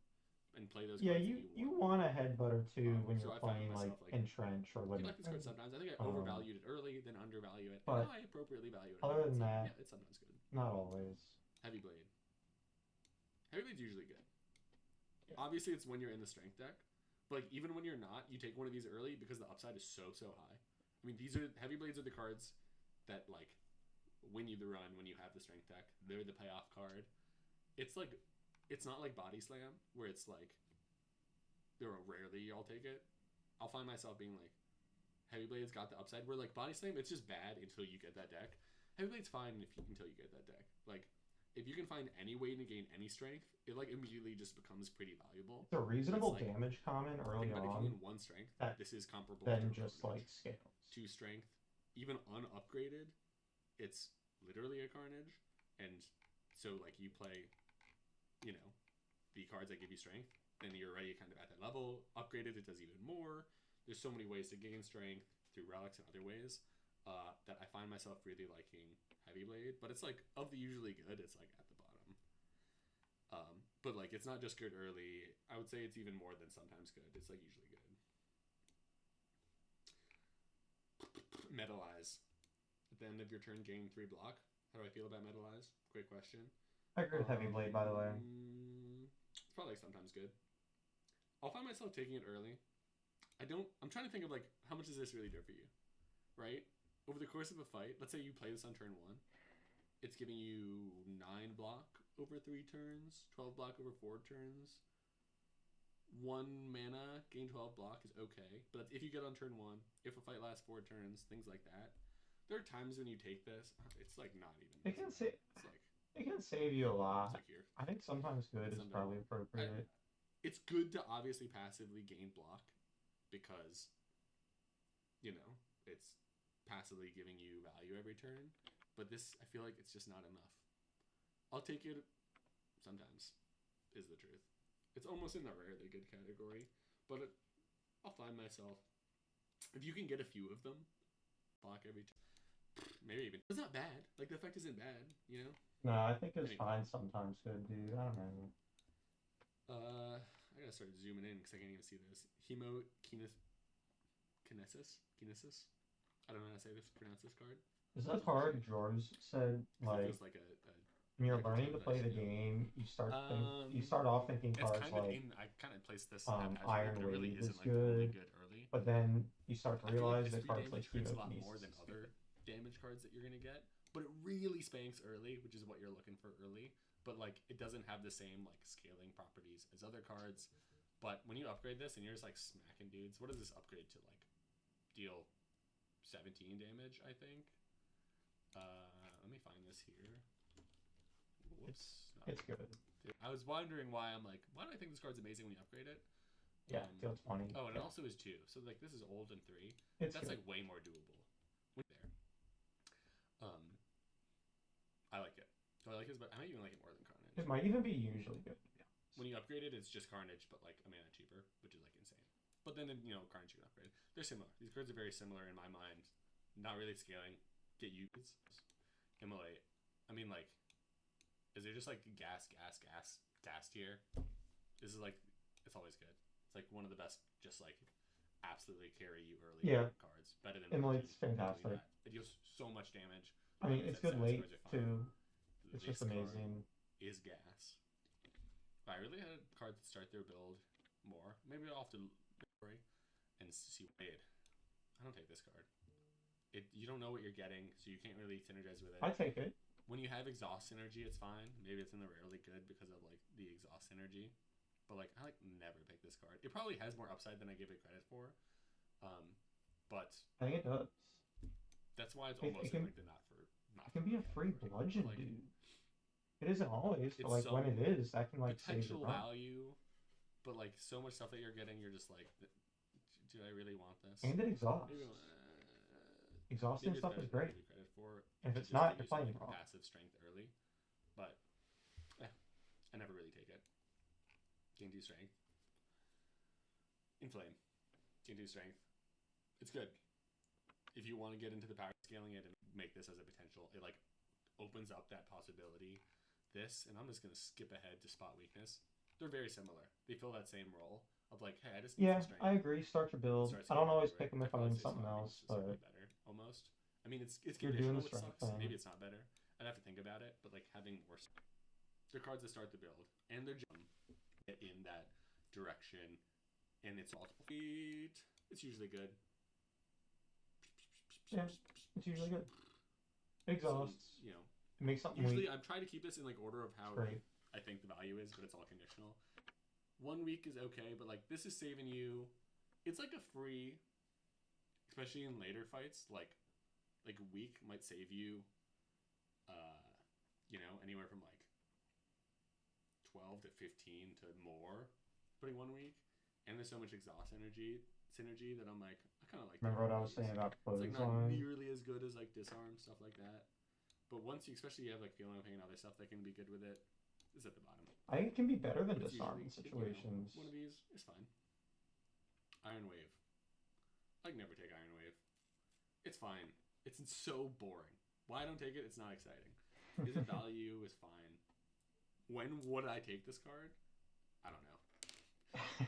and play those Yeah, cards you want a headbutt or two when so you're I find playing like myself, like, Entrench or I limit. like this card sometimes. I think I overvalued it early, then undervalue it, and But now I appropriately value it. other than So, that, yeah, it's sometimes good. not always. Heavy Blade. Heavy Blade's usually good. Yeah. Obviously, it's when you're in the strength deck, but like even when you're not, you take one of these early because the upside is so high. I mean, these are Heavy Blades are the cards that like win you the run when you have the strength deck. They're the payoff card. It's like, it's not like Body Slam where it's like, they're rarely I'll take it. I'll find myself being like, Heavy Blade's got the upside. Where like Body Slam, it's just bad until you get that deck. Heavy Blade's fine until you get that deck. Like, if you can find any way to gain any strength, it like immediately just becomes pretty valuable. It's a reasonable like, damage common early but on. if you gain 1 strength, this is comparable then to just like scales. 2 strength, even unupgraded, it's literally a Carnage. And so like you play, you know, the cards that give you strength, then you're already kind of at that level. Upgraded, it does even more. There's so many ways to gain strength through relics and other ways that I find myself really liking Heavy Blade. But it's like, of the usually good, it's like at the bottom. But like, it's not just good early. I would say it's even more than sometimes good. It's like usually good. Metalize. At the end of your turn, gain 3 block. How do I feel about Metalize? Great question. I agree with Heavy Blade, by the way. It's probably like sometimes good. I'll find myself taking it early. I'm trying to think of like, how much does this really do for you? Right? Over the course of a fight, let's say you play this on turn 1. It's giving you 9 block over 3 turns, 12 block over 4 turns. 1 mana, gain 12 block is okay. But if you get on turn 1, if a fight lasts 4 turns, things like that. There are times when you take this, it's like not even. It can save. Like, it can save you a lot. Like here. I think sometimes good is probably appropriate. It's good to obviously passively gain block because, you know, it's passively giving you value every turn. But this, I feel like it's just not enough. I'll take it sometimes, is the truth. It's almost in the rarely good category, but I'll find myself, if you can get a few of them, block every turn. Maybe even. It's not bad. Like, the effect isn't bad, you know? No, I think it's fine sometimes good, dude. I don't know. I gotta start zooming in because I can't even see this. Kinesis? I don't know how to pronounce this card. Is that hard? George said, like, like when you're learning to play the game, you start off thinking cards like I kind of placed this Iron Wave really is like good, good early. But then you start to realize that cards like hits a lot more than other damage cards that you're gonna get. But it really spanks early, which is what you're looking for early. But like, it doesn't have the same like scaling properties as other cards. But when you upgrade this and you're just like smacking dudes, what does this upgrade to? Like, deal 17 damage, I think. Let me find this here. Whoops. It's good. I was wondering why I'm like, why do I think this card's amazing when you upgrade it? Yeah, deal 20. Oh, and it also is 2. So like, this is old and 3. That's good. Like way more doable. There. I like it. So I like it, but I might even like it more than Carnage. It might even be usually good. Yeah. When you upgrade it, it's just Carnage, but like a mana cheaper, which is like insane. But then, you know, Carnage you can upgrade. They're similar. These cards are very similar in my mind. Not really scaling. Get you. Immolate. I mean, like, is there just like gas tier? This is like, it's always good. It's like one of the best, just like absolutely carry you early cards. Better than Immolate's fantastic. It deals so much damage. I mean, it's good late too. It's just amazing. Is gas. I really had cards that start their build more. Maybe I'll have to story and see what I made. I don't take this card. You don't know what you're getting, so you can't really synergize with it. I take it. When you have exhaust synergy, it's fine. Maybe it's in the rarely good because of like the exhaust synergy. But like I like never pick this card. It probably has more upside than I give it credit for. Um, but I think it does. that's why it's It, almost it can in like the not it for can me be a free category. bludgeon, But like dude. It isn't always, but it's like when so it is, that can like save your potential run. value, but like so much stuff that you're getting, you're just like, do I really want this? And it exhausts. Maybe Exhausting maybe it's stuff better is than I great. give you credit for If to it's just not, give you're you some playing like wrong. passive strength early. But I never really take it. Gain 2 strength. Inflame. Gain 2 strength. It's good. If you want to get into the power scaling it and make this as a potential, it like opens up that possibility. This, and I'm just gonna skip ahead to spot weakness. They're very similar. They fill that same role of like, hey, I just need some Yeah, strength. I agree. Start your And build. start I don't scaling always into it. pick them I if I'm probably in say something spot else, weakness is slightly but better, almost. I mean, it's you're doing the conditional, which strength sucks. thing. Maybe it's not better. I'd have to think about it, but like having more, they're cards that start the build, and they're in that direction, and it's multiple feet. It's usually good. Yeah, it's usually good. So Exhausts. you know, It makes something usually weak. I'm trying to keep this in like order of how Straight. I think the value is, but it's all conditional. 1 week is okay, but like this is saving you. It's like a free, especially in later fights. Like a week might save you, uh, anywhere from like 12 to 15 to more, putting 1 week. And there's so much exhaust synergy that I'm like, I kind of like Remember taking what I was these. saying about It's like not clothesline? nearly as good as like disarm stuff like that. But once you, especially you have like feeling of pain and other stuff that can be good with it, is at the bottom. I think it can be better than But it's disarm usually in situations. one of these is fine. Iron Wave. I can never take Iron Wave. It's fine. It's so boring. Why I don't take it? It's not exciting. Is it value? Is fine. When would I take this card? I don't know.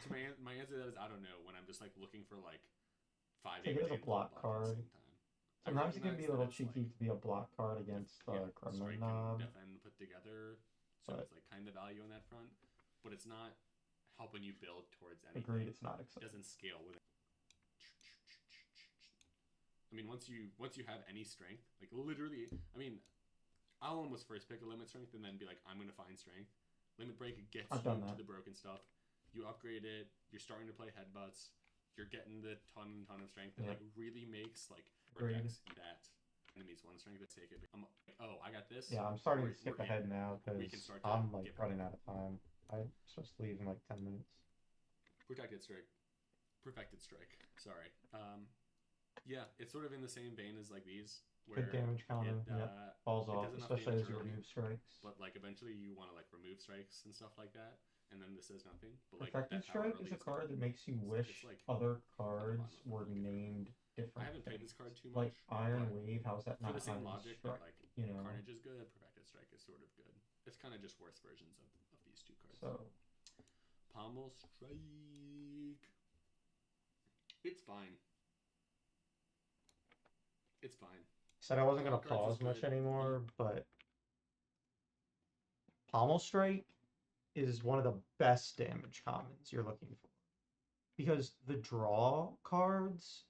So my answer to that is I don't know. When I'm just like looking for like 5 Take it as a damage and block block at the card. same time. I Sometimes it can recognize be a that little it's cheeky like to be a block card against the Gremlin strike and Knob, defend put together, so but it's like kind of value on that front, but it's not helping you build towards agreed, anything. it's not It exciting. doesn't scale with it. I mean, once you have any strength, like literally, I mean, I'll almost first pick a limit strength and then be like, I'm gonna find strength. Limit break gets I've you done to that. the broken stuff. You upgrade it. You're starting to play headbutts. You're getting the ton of strength that Yeah. like really makes like Agreed. protects that enemies one strength. Let's take it. I'm like, oh, I got this. Yeah, I'm starting to We're skip here. ahead now We because can start to I'm like give running out of time. I'm supposed to leave in like 10 minutes. protected strike. Perfected strike. Sorry. Yeah, it's sort of in the same vein as like these, where Good damage counter, yep. Falls it off, does enough especially damage as you early, remove strikes. but like eventually you want to like remove strikes and stuff like that, and then this does nothing. But like Perfected that power Strike early is a is good. card that makes you So wish it's like other at the cards bottom of were like named I different haven't played things. this card too Like much, Iron but Wave, how's that for not the same Iron logic that Strike? like You know? Carnage is good, Perfected Strike is sort of good. It's kind of just worse versions of these two cards. So, Pommel Strike. It's fine. It's fine. said I wasn't going Draw to cards is pause much good. anymore, but Pommel Strike is one of the best damage commons you're looking for. Because the draw cards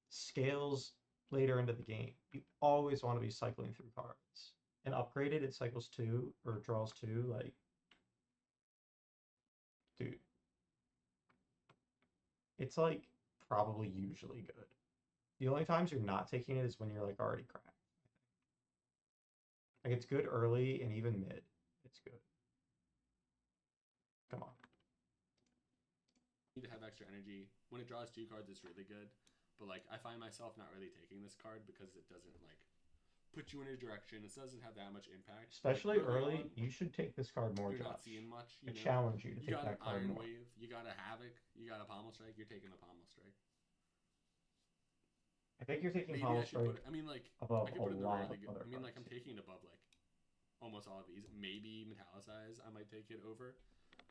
scales later into the game. You always want to be cycling through cards. And upgraded, it cycles 2 or draws 2. Like, dude, it's like probably usually good. The only times you're not taking it is when you're like already cracked. Like it's good early and even mid. It's good. Come on. Need to have extra energy. When it draws 2 cards, it's really good. But like I find myself not really taking this card because it doesn't like put you in a direction. It doesn't have that much impact. Especially like, early, on, you should take this card more, you're Josh. not seeing much. I challenge you to You take got that an card Iron more. Wave. You got a Havoc. You got a Pommel Strike. You're taking the Pommel Strike. I think you're taking Maybe Pommel I should Strike put it. I mean, like above I could a put it in the lot rarely of good. other I mean, like cards. I'm taking it above like almost all of these. Maybe Metallicize. I might take it over.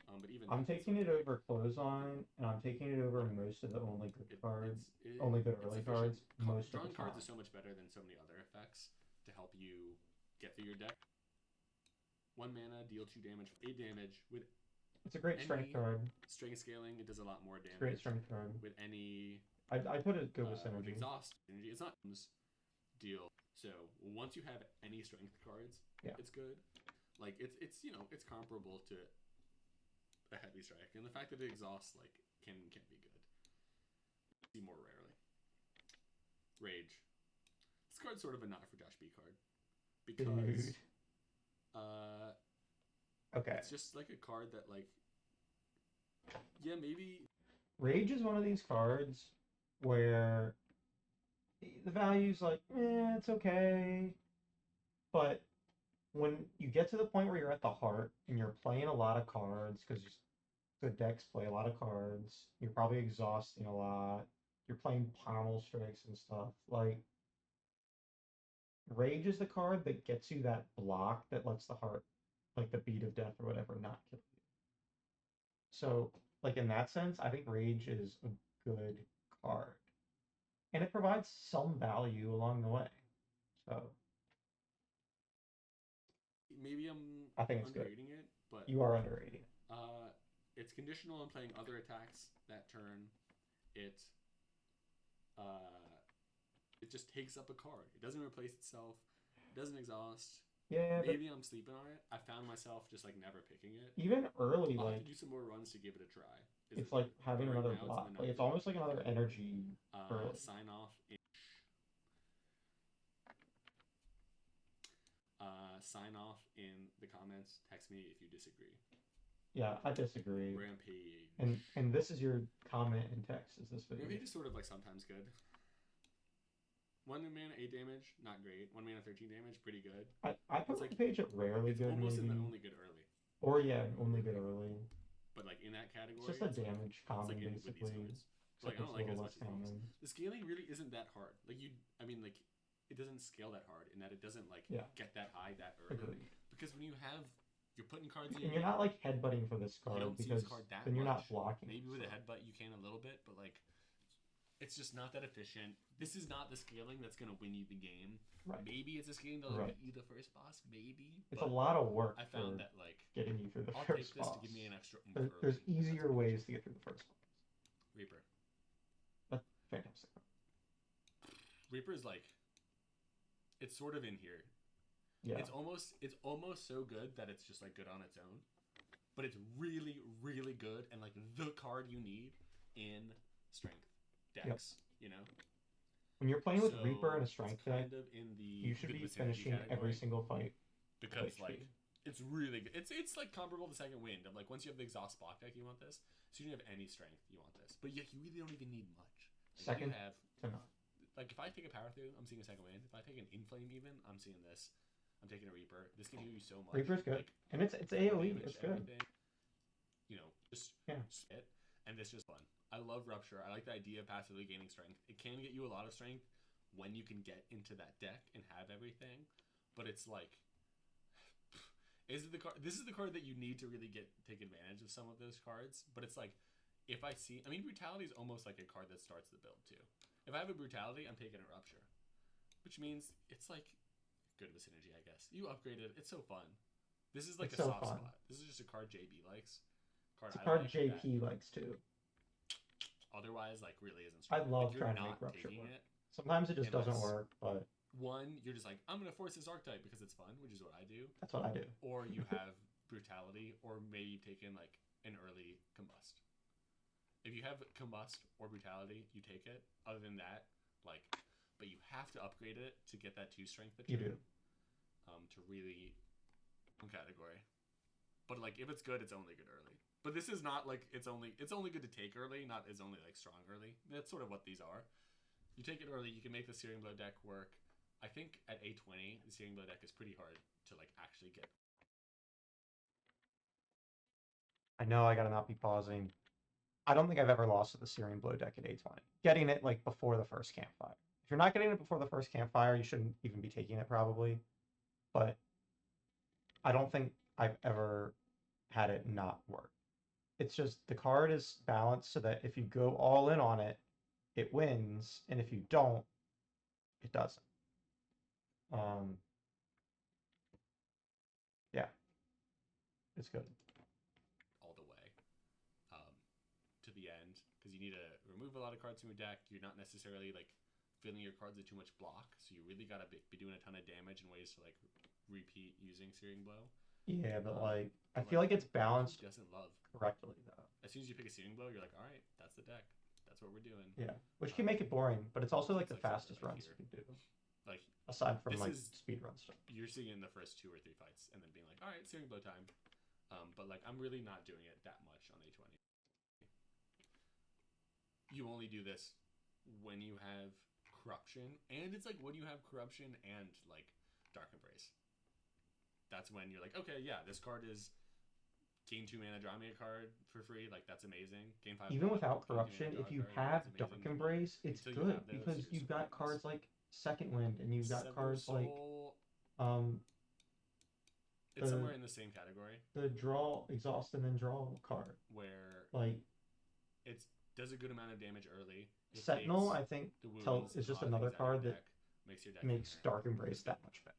But even I'm then, taking it over Clothesline, and I'm taking it over whatever. most of the only good It, cards, it's, it, only good it's early efficient. cards, most of the Drawing cards time. is so much better than so many other effects to help you get through your deck. 1 mana, deal 2 damage, 8 damage. With It's a great strength any card. strength scaling, it does a lot more It's a great damage. strength card. With any I put it good with with synergy. exhaust energy, it's not deal. So once you have any strength cards, Yeah. it's good. Like it's it's comparable to a heavy strike, and the fact that it exhausts can be good. See more rarely. Rage. This card's sort of a not for Josh B card because Dude. uh, Okay. it's just like a card that yeah, maybe Rage is one of these cards where the value's like, it's okay. But when you get to the point where you're at the heart and you're playing a lot of cards, because the decks play a lot of cards, you're probably exhausting a lot, you're playing pommel strikes and stuff. Like, Rage is the card that gets you that block that lets the heart, like the beat of death or whatever, not kill you. So, like in that sense, I think Rage is a good card. And it provides some value along the way. So I'm I think it's good. underrating it, but You are underrating it. it's conditional on playing other attacks that turn. It uh, it just takes up a card. It doesn't replace itself. It doesn't exhaust. Yeah, but Maybe I'm sleeping on it. I found myself just never picking it. even early, I'll have like to do some more runs to give it a try. Is the it's like thing. But having right another now it's in block. the Like not it's for almost like Josh B another category. energy early. Sign off in sign off in the comments. Text me if you disagree. Yeah, I disagree. Rampage. And this is your comment in text. Is this video? Rampage is sort of sometimes good. 1 mana 8 damage, not great. 1 mana 13 damage, pretty good. I put Rampage at rarely it's good, almost maybe. in the only good early. Or yeah, only good early. But in that category, It's just a damage common with basically. these cards. Except I don't like it as less much common. as these. The scaling really isn't that hard. It doesn't scale that hard in that it doesn't get that high that early. Agreed. Because when you're putting cards in, and you're not headbutting for this card because card then you're much. not blocking. Maybe with a headbutt you can a little bit, but it's just not that efficient. This is not the scaling that's gonna win you the game. Right. Maybe it's a scaling that'll beat you the first boss. Maybe it's a lot of work. I found that getting you through the I'll first take this boss. to give me an extra. There's easier ways to get through the first boss. Reaper. That's fantastic. Reaper's it's sort of in here. Yeah. It's almost so good that it's just good on its own. But it's really, really good and the card you need in strength decks, you know? When you're playing with Reaper and a strength deck, kind of in the you should be finishing every single fight. Because it's really good. It's comparable to Second Wind. Of once you have the exhaust block deck, you want this. So you don't have any strength, you want this. But you really don't even need much. Second you have to none. if I take a power through, I'm seeing a Second Wind. If I take an Inflame even, I'm seeing this. I'm taking a Reaper. This can do you so much. Reaper's good. And it's AoE, it's good. Just it. And this is fun. I love Rupture. I like the idea of passively gaining strength. It can get you a lot of strength when you can get into that deck and have everything. But it's is it the card? This is the card that you need to really take advantage of some of those cards. But it's if I see, Brutality is almost like a card that starts the build too. If I have a Brutality, I'm taking a Rupture, which means it's good vicinity, I guess. You upgrade it. It's so fun. This is it's a so soft fun. spot. This is just a card JB likes. It's a card JP likes too. Otherwise, really isn't strong. I love trying to make Rupture work. Sometimes it just doesn't work, but one, you're just I'm gonna force this archetype because it's fun, which is what I do. That's what I do. Or you have Brutality, or maybe you've taken an early Combust. If you have Combust or Brutality, you take it. Other than that, but you have to upgrade it to get that 2 strength that you do. To really category. But if it's good, it's only good early. But this is not it's only good to take early, not it's only strong early. That's sort of what these are. You take it early, you can make the Searing Blow deck work. I think at A20, the Searing Blow deck is pretty hard to actually get. I know I gotta not be pausing. I don't think I've ever lost to the Searing Blow deck at A20. Getting it before the first campfire. If you're not getting it before the first campfire, you shouldn't even be taking it probably. But I don't think I've ever had it not work. It's just the card is balanced so that if you go all in on it, it wins, and if you don't, it doesn't. Yeah. is good. all the way to the end because you need to remove a lot of cards from your deck. You're not necessarily like filling your cards with too much block, so you really gotta be doing a ton of damage and ways to like repeat using Searing Blow. Yeah, but like I But feel like, like it's who balanced doesn't love? correctly though. As soon as you pick a Searing Blow, you're like, all right, that's the deck. That's what we're doing. Yeah, which can make it boring, but it's also like It's the like super fastest right runs here. you can do, Like aside from this like is speed run stuff. you're seeing in the first 2 or 3 fights, and then being like, all right, Searing Blow time. But like I'm really not doing it that much on A20. You only do this when you have corruption, and it's like when you have corruption and like Dark Embrace. That's when you're like, okay, yeah, this card is gain 2 mana, draw me a card for free. Like that's amazing. Game 5 Even block, without gain 2 mana, corruption, draw if a you card. have That's Dark amazing. Embrace, it's Until you good have those, because you're you've super got cards pointless. like Second Wind and you've got Sever cards like Soul. um It's the somewhere in the same category the draw exhaust and then draw card. where Like it does a good amount of damage early. It Sentinel, takes I think the tell wounds is and a just lot of another things out of card your that deck, makes your deck makes thinner. Dark Embrace that much better.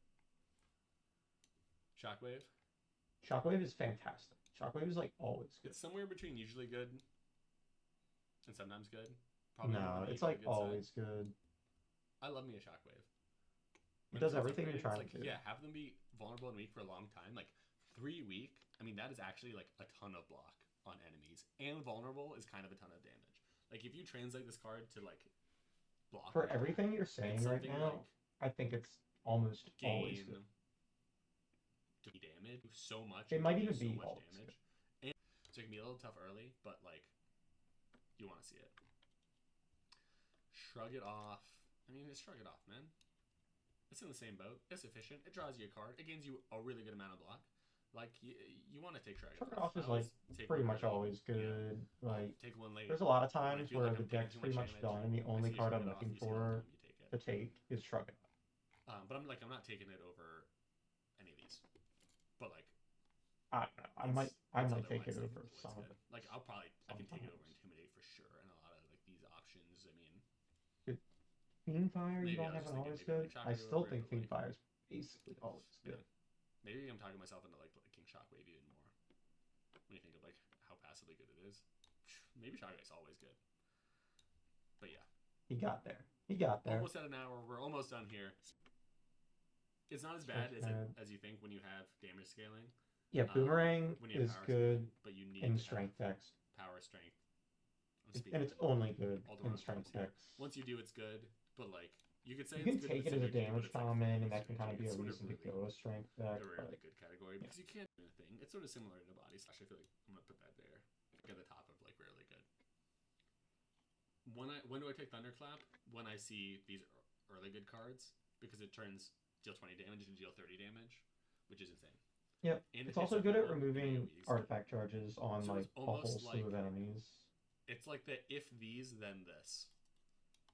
Shockwave. Shockwave is fantastic. Shockwave is like always good. It's somewhere between usually good and sometimes good. Probably more No, on the it's usually like good always side. good. I love me a Shockwave. It does everything you're trying like, to do. Yeah, have them be vulnerable and weak for a long time. Like 3 weak. I mean, that is actually like a ton of block on enemies, and vulnerable is kind of a ton of damage. Like if you translate this card to like block For everything you're saying right now, I think it's almost always gain good. damage so much. It might even so be much always damage. good. And so it can be a little tough early, but like you want to see it. Shrug it off. I mean, just shrug it off, man. It's in the same boat. It's efficient. It draws you a card. It gains you a really good amount of block. Like you want to take shrug Shrug it it off is like pretty much always good. Like take one late. there's a lot of times feel where like the I'm taking deck's too pretty much much damage, done, and the I only see you card shrug I'm it off, looking you see it all for the time, you take it. to take is Shrug It Off. But I'm not taking it over any of these. But like I don't know. I might take it over some of it. Like I can take it over sometimes. Intimidate for sure, and a lot of like these options. I mean, Fiendfire you maybe I don't was have just an thinking always maybe good. Chalk I it still over, think but, like, Fiendfire is basically always good. maybe I'm talking myself into like King Shockwave even more. When you think of like how passively good it is, maybe Shockwave's always good. But yeah, He got there. He got there. almost at an hour. We're almost done here. It's not as bad as you think when you have damage scaling. Yeah, Boomerang when you have is power good scaling, but you need in to strength have decks, power strength. and it's only good all the in wrong strength terms here. decks. Once you do, it's good, but like you could say You can it's good take if it it's as a synergy, but damage it's, like, common, and full that can kind of be a synergy. It's reason to sort of go a strength deck. a really But good category because you can't do anything. It's sort of similar to Body Slash. I feel like I'm gonna put that there, like at the top of like really good. When do I take Thunderclap? When I see these early good cards, because it turns deal 20 damage into deal 30 damage, which is insane. yep, And it's also good at removing AoEs. artifact charges on So like it's a whole almost slew of like- enemies. It's like the if these then this.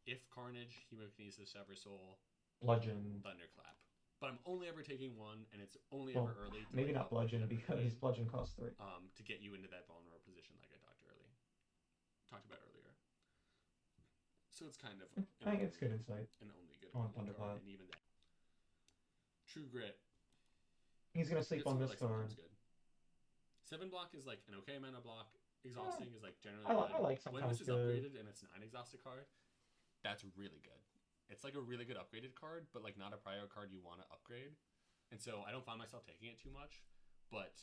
If Carnage, Hemokinesis, Sever Soul, Bludgeon. Thunderclap. But I'm only ever taking one, and it's only Well, ever early. To maybe like not help Bludgeon get because early, Bludgeon costs 3. to get you into that vulnerable position, like I talked about earlier. So it's kind of. I think it's good insight An only good on early card, Thunderclap. and even that. True Grit. He's gonna sleep on this card. Good. 7 block is like an okay mana block. Exhausting is like generally. I good. like When sometimes this is good. upgraded and it's not an exhausted card, that's really good. It's like a really good upgraded card, but like not a prior card you want to upgrade. And so I don't find myself taking it too much, but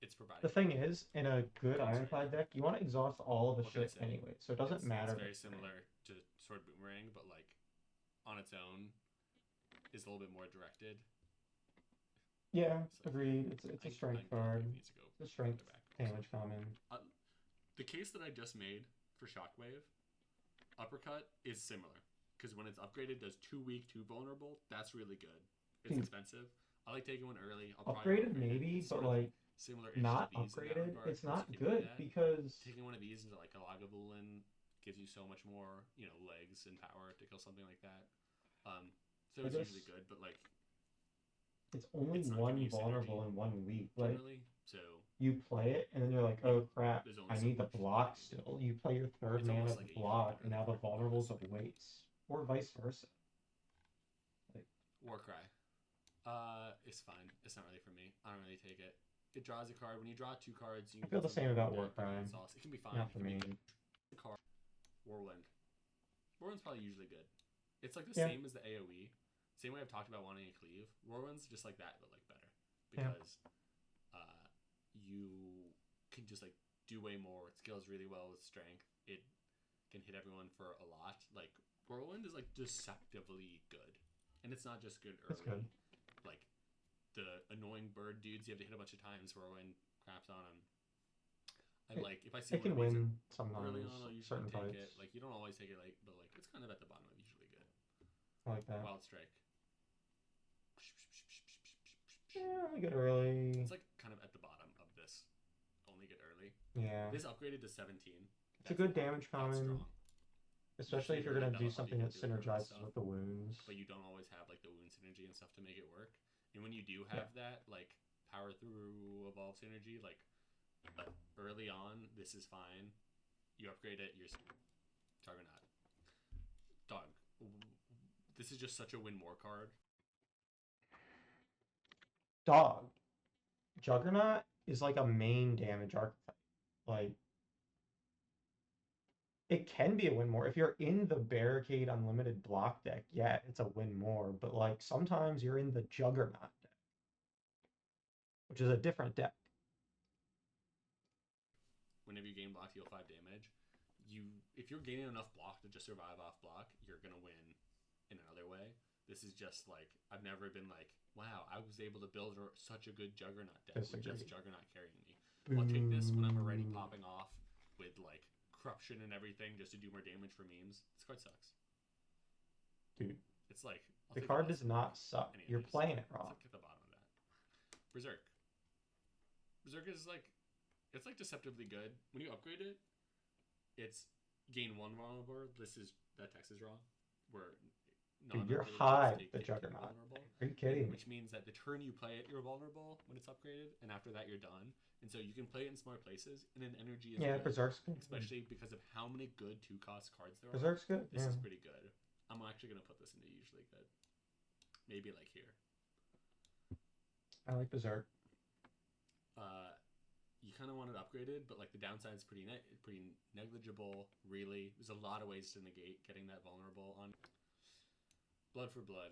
it's providing. The thing is, in a good Ironclad deck, you want to exhaust all of the What can I shit say? anyway, so it doesn't matter. It's very similar to Sword Boomerang, but like on its own is a little bit more directed. Yeah, So, agreed. It's a strength card. Needs to go It's a strength back. damage common. The case that I just made for Shockwave, Uppercut is similar. Because when it's upgraded, does 2 weak, 2 vulnerable. That's really good. It's expensive. I like taking one early. Upgraded maybe, but like similar not upgraded. It's not good because taking one of these into like a Lagavulin gives you so much more, legs and power to kill something like that. So it's usually good, but like it's only it's not one giving you vulnerable synergy and 1 weak. Like generally. So you play it and then you're like, oh crap, There's only I so need the much block that you can still. You play your third It's mana almost of like a block, Euphoria and now the card, vulnerables of honestly. weights, or vice versa. Warcry. It's fine. It's not really for me. I don't really take it. it draws a card. When you draw 2 cards, you I can feel put the something same in your about War deck and add Crime. sauce. It can be fine. Not It for can be me. good. The card Warwind. Warwind's probably usually good. It's like the Yeah. same as the AOE. Same way I've talked about wanting a cleave. Warwind's just like that, but like better Yeah. because you can just like do way more. It scales really well with strength. It can hit everyone for a lot. Like Whirlwind is like deceptively good, and it's not just good It's good. early. Like the annoying bird dudes you have to hit a bunch of times. Whirlwind craps on them. I It, like if I see it one can of these win early sometimes, on, I'll usually certain take fights. it. Like you don't always take it late, but like it's kind of at the bottom of usually good. I like that. Wild Strike. Yeah, only good early. It's like kind of at the bottom of this. Only get early. Yeah. This upgraded to 17. It's a good damage That's common, strong. especially if you're Usually gonna do that'll help you something get that through the early synergizes stuff, with the wounds. but you don't always have like the wound synergy and stuff to make it work. And when you do have that like power through evolve synergy, like early on, this is fine. You upgrade it, you're Juggernaut. Dog. This is just such a win more card. Dog. Juggernaut is like a main damage archetype. Like, it can be a win more. If you're in the Barricade Unlimited block deck, yeah, it's a win more. But like sometimes you're in the Juggernaut deck, which is a different deck. Whenever you gain block, deal 5 damage. If you're gaining enough block to just survive off block, you're gonna win in another way. This is just like I've never been like, wow, I was able to build such a good Juggernaut deck with just Juggernaut carrying me. I'll take this when I'm already popping off with like corruption and everything just to do more damage for memes. This card sucks. Dude. It's like the card does not suck. You're playing it wrong. Let's look at the bottom of that. Berserk. Berserk is like it's like deceptively good. When you upgrade it, it's gain 1 vulnerable. That text is wrong. Where dude, you're high the Juggernaut. Are you kidding me? Which means that the turn you play it, you're vulnerable when it's upgraded, and after that you're done. And so you can play it in smart places, and then energy is good, Berserk's good. Especially because of how many good 2-cost cards there are. Berserk's good. This is pretty good. I'm actually gonna put this into usually good. Maybe like here. I like Berserk. You kind of want it upgraded, but like the downside is pretty negligible. Really, there's a lot of ways to negate getting that vulnerable on. Blood for blood.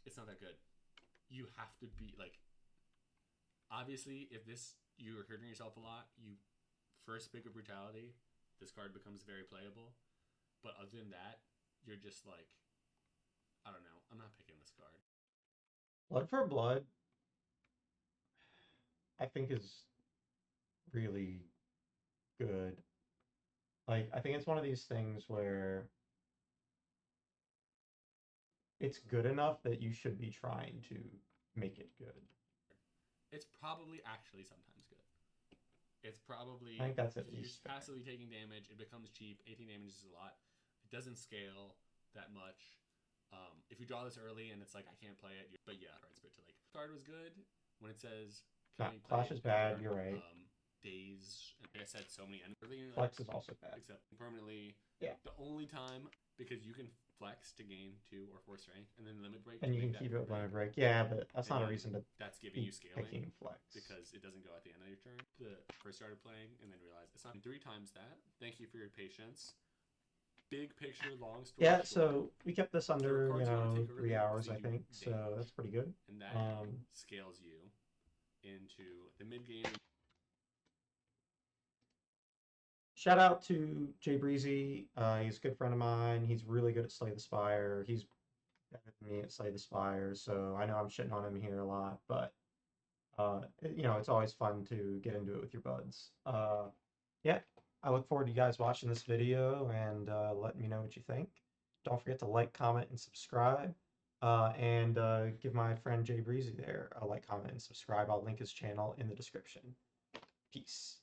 It's not that good. You have to be like. Obviously, if you're hurting yourself a lot, you first pick a brutality. This card becomes very playable, but other than that, you're just like, I don't know. I'm not picking this card. Blood for blood, I think is really good. Like, I think it's one of these things where it's good enough that you should be trying to make it good. It's probably actually sometimes good. It's probably I think that's at you're least just passively taking damage. It becomes cheap. 18 damage is a lot. It doesn't scale that much. If you draw this early and it's like I can't play it, but yeah, cards to like card was good when it says Clash is bad. You're right. Days. Like I said, so many early. Flex is also bad. Except permanently. Yeah. The only time because you can flex to gain 2 or 4 strength, and then limit break. And you can keep it with limit break. Yeah, but that's not a reason to. That's giving you scaling. Picking flex because it doesn't go at the end of your turn. The first started playing and then realized it's not 3 times that. Thank you for your patience. Big picture, long story. Yeah, so we kept this under 3 hours, I think. So that's pretty good. And that scales you into the mid game. Shout out to Jay Breezy. He's a good friend of mine. He's really good at Slay the Spire. He's better than me at Slay the Spire, so I know I'm shitting on him here a lot, but it's always fun to get into it with your buds. Yeah, I look forward to you guys watching this video and letting me know what you think. Don't forget to like, comment, and subscribe. And give my friend Jay Breezy there a like, comment, and subscribe. I'll link his channel in the description. Peace.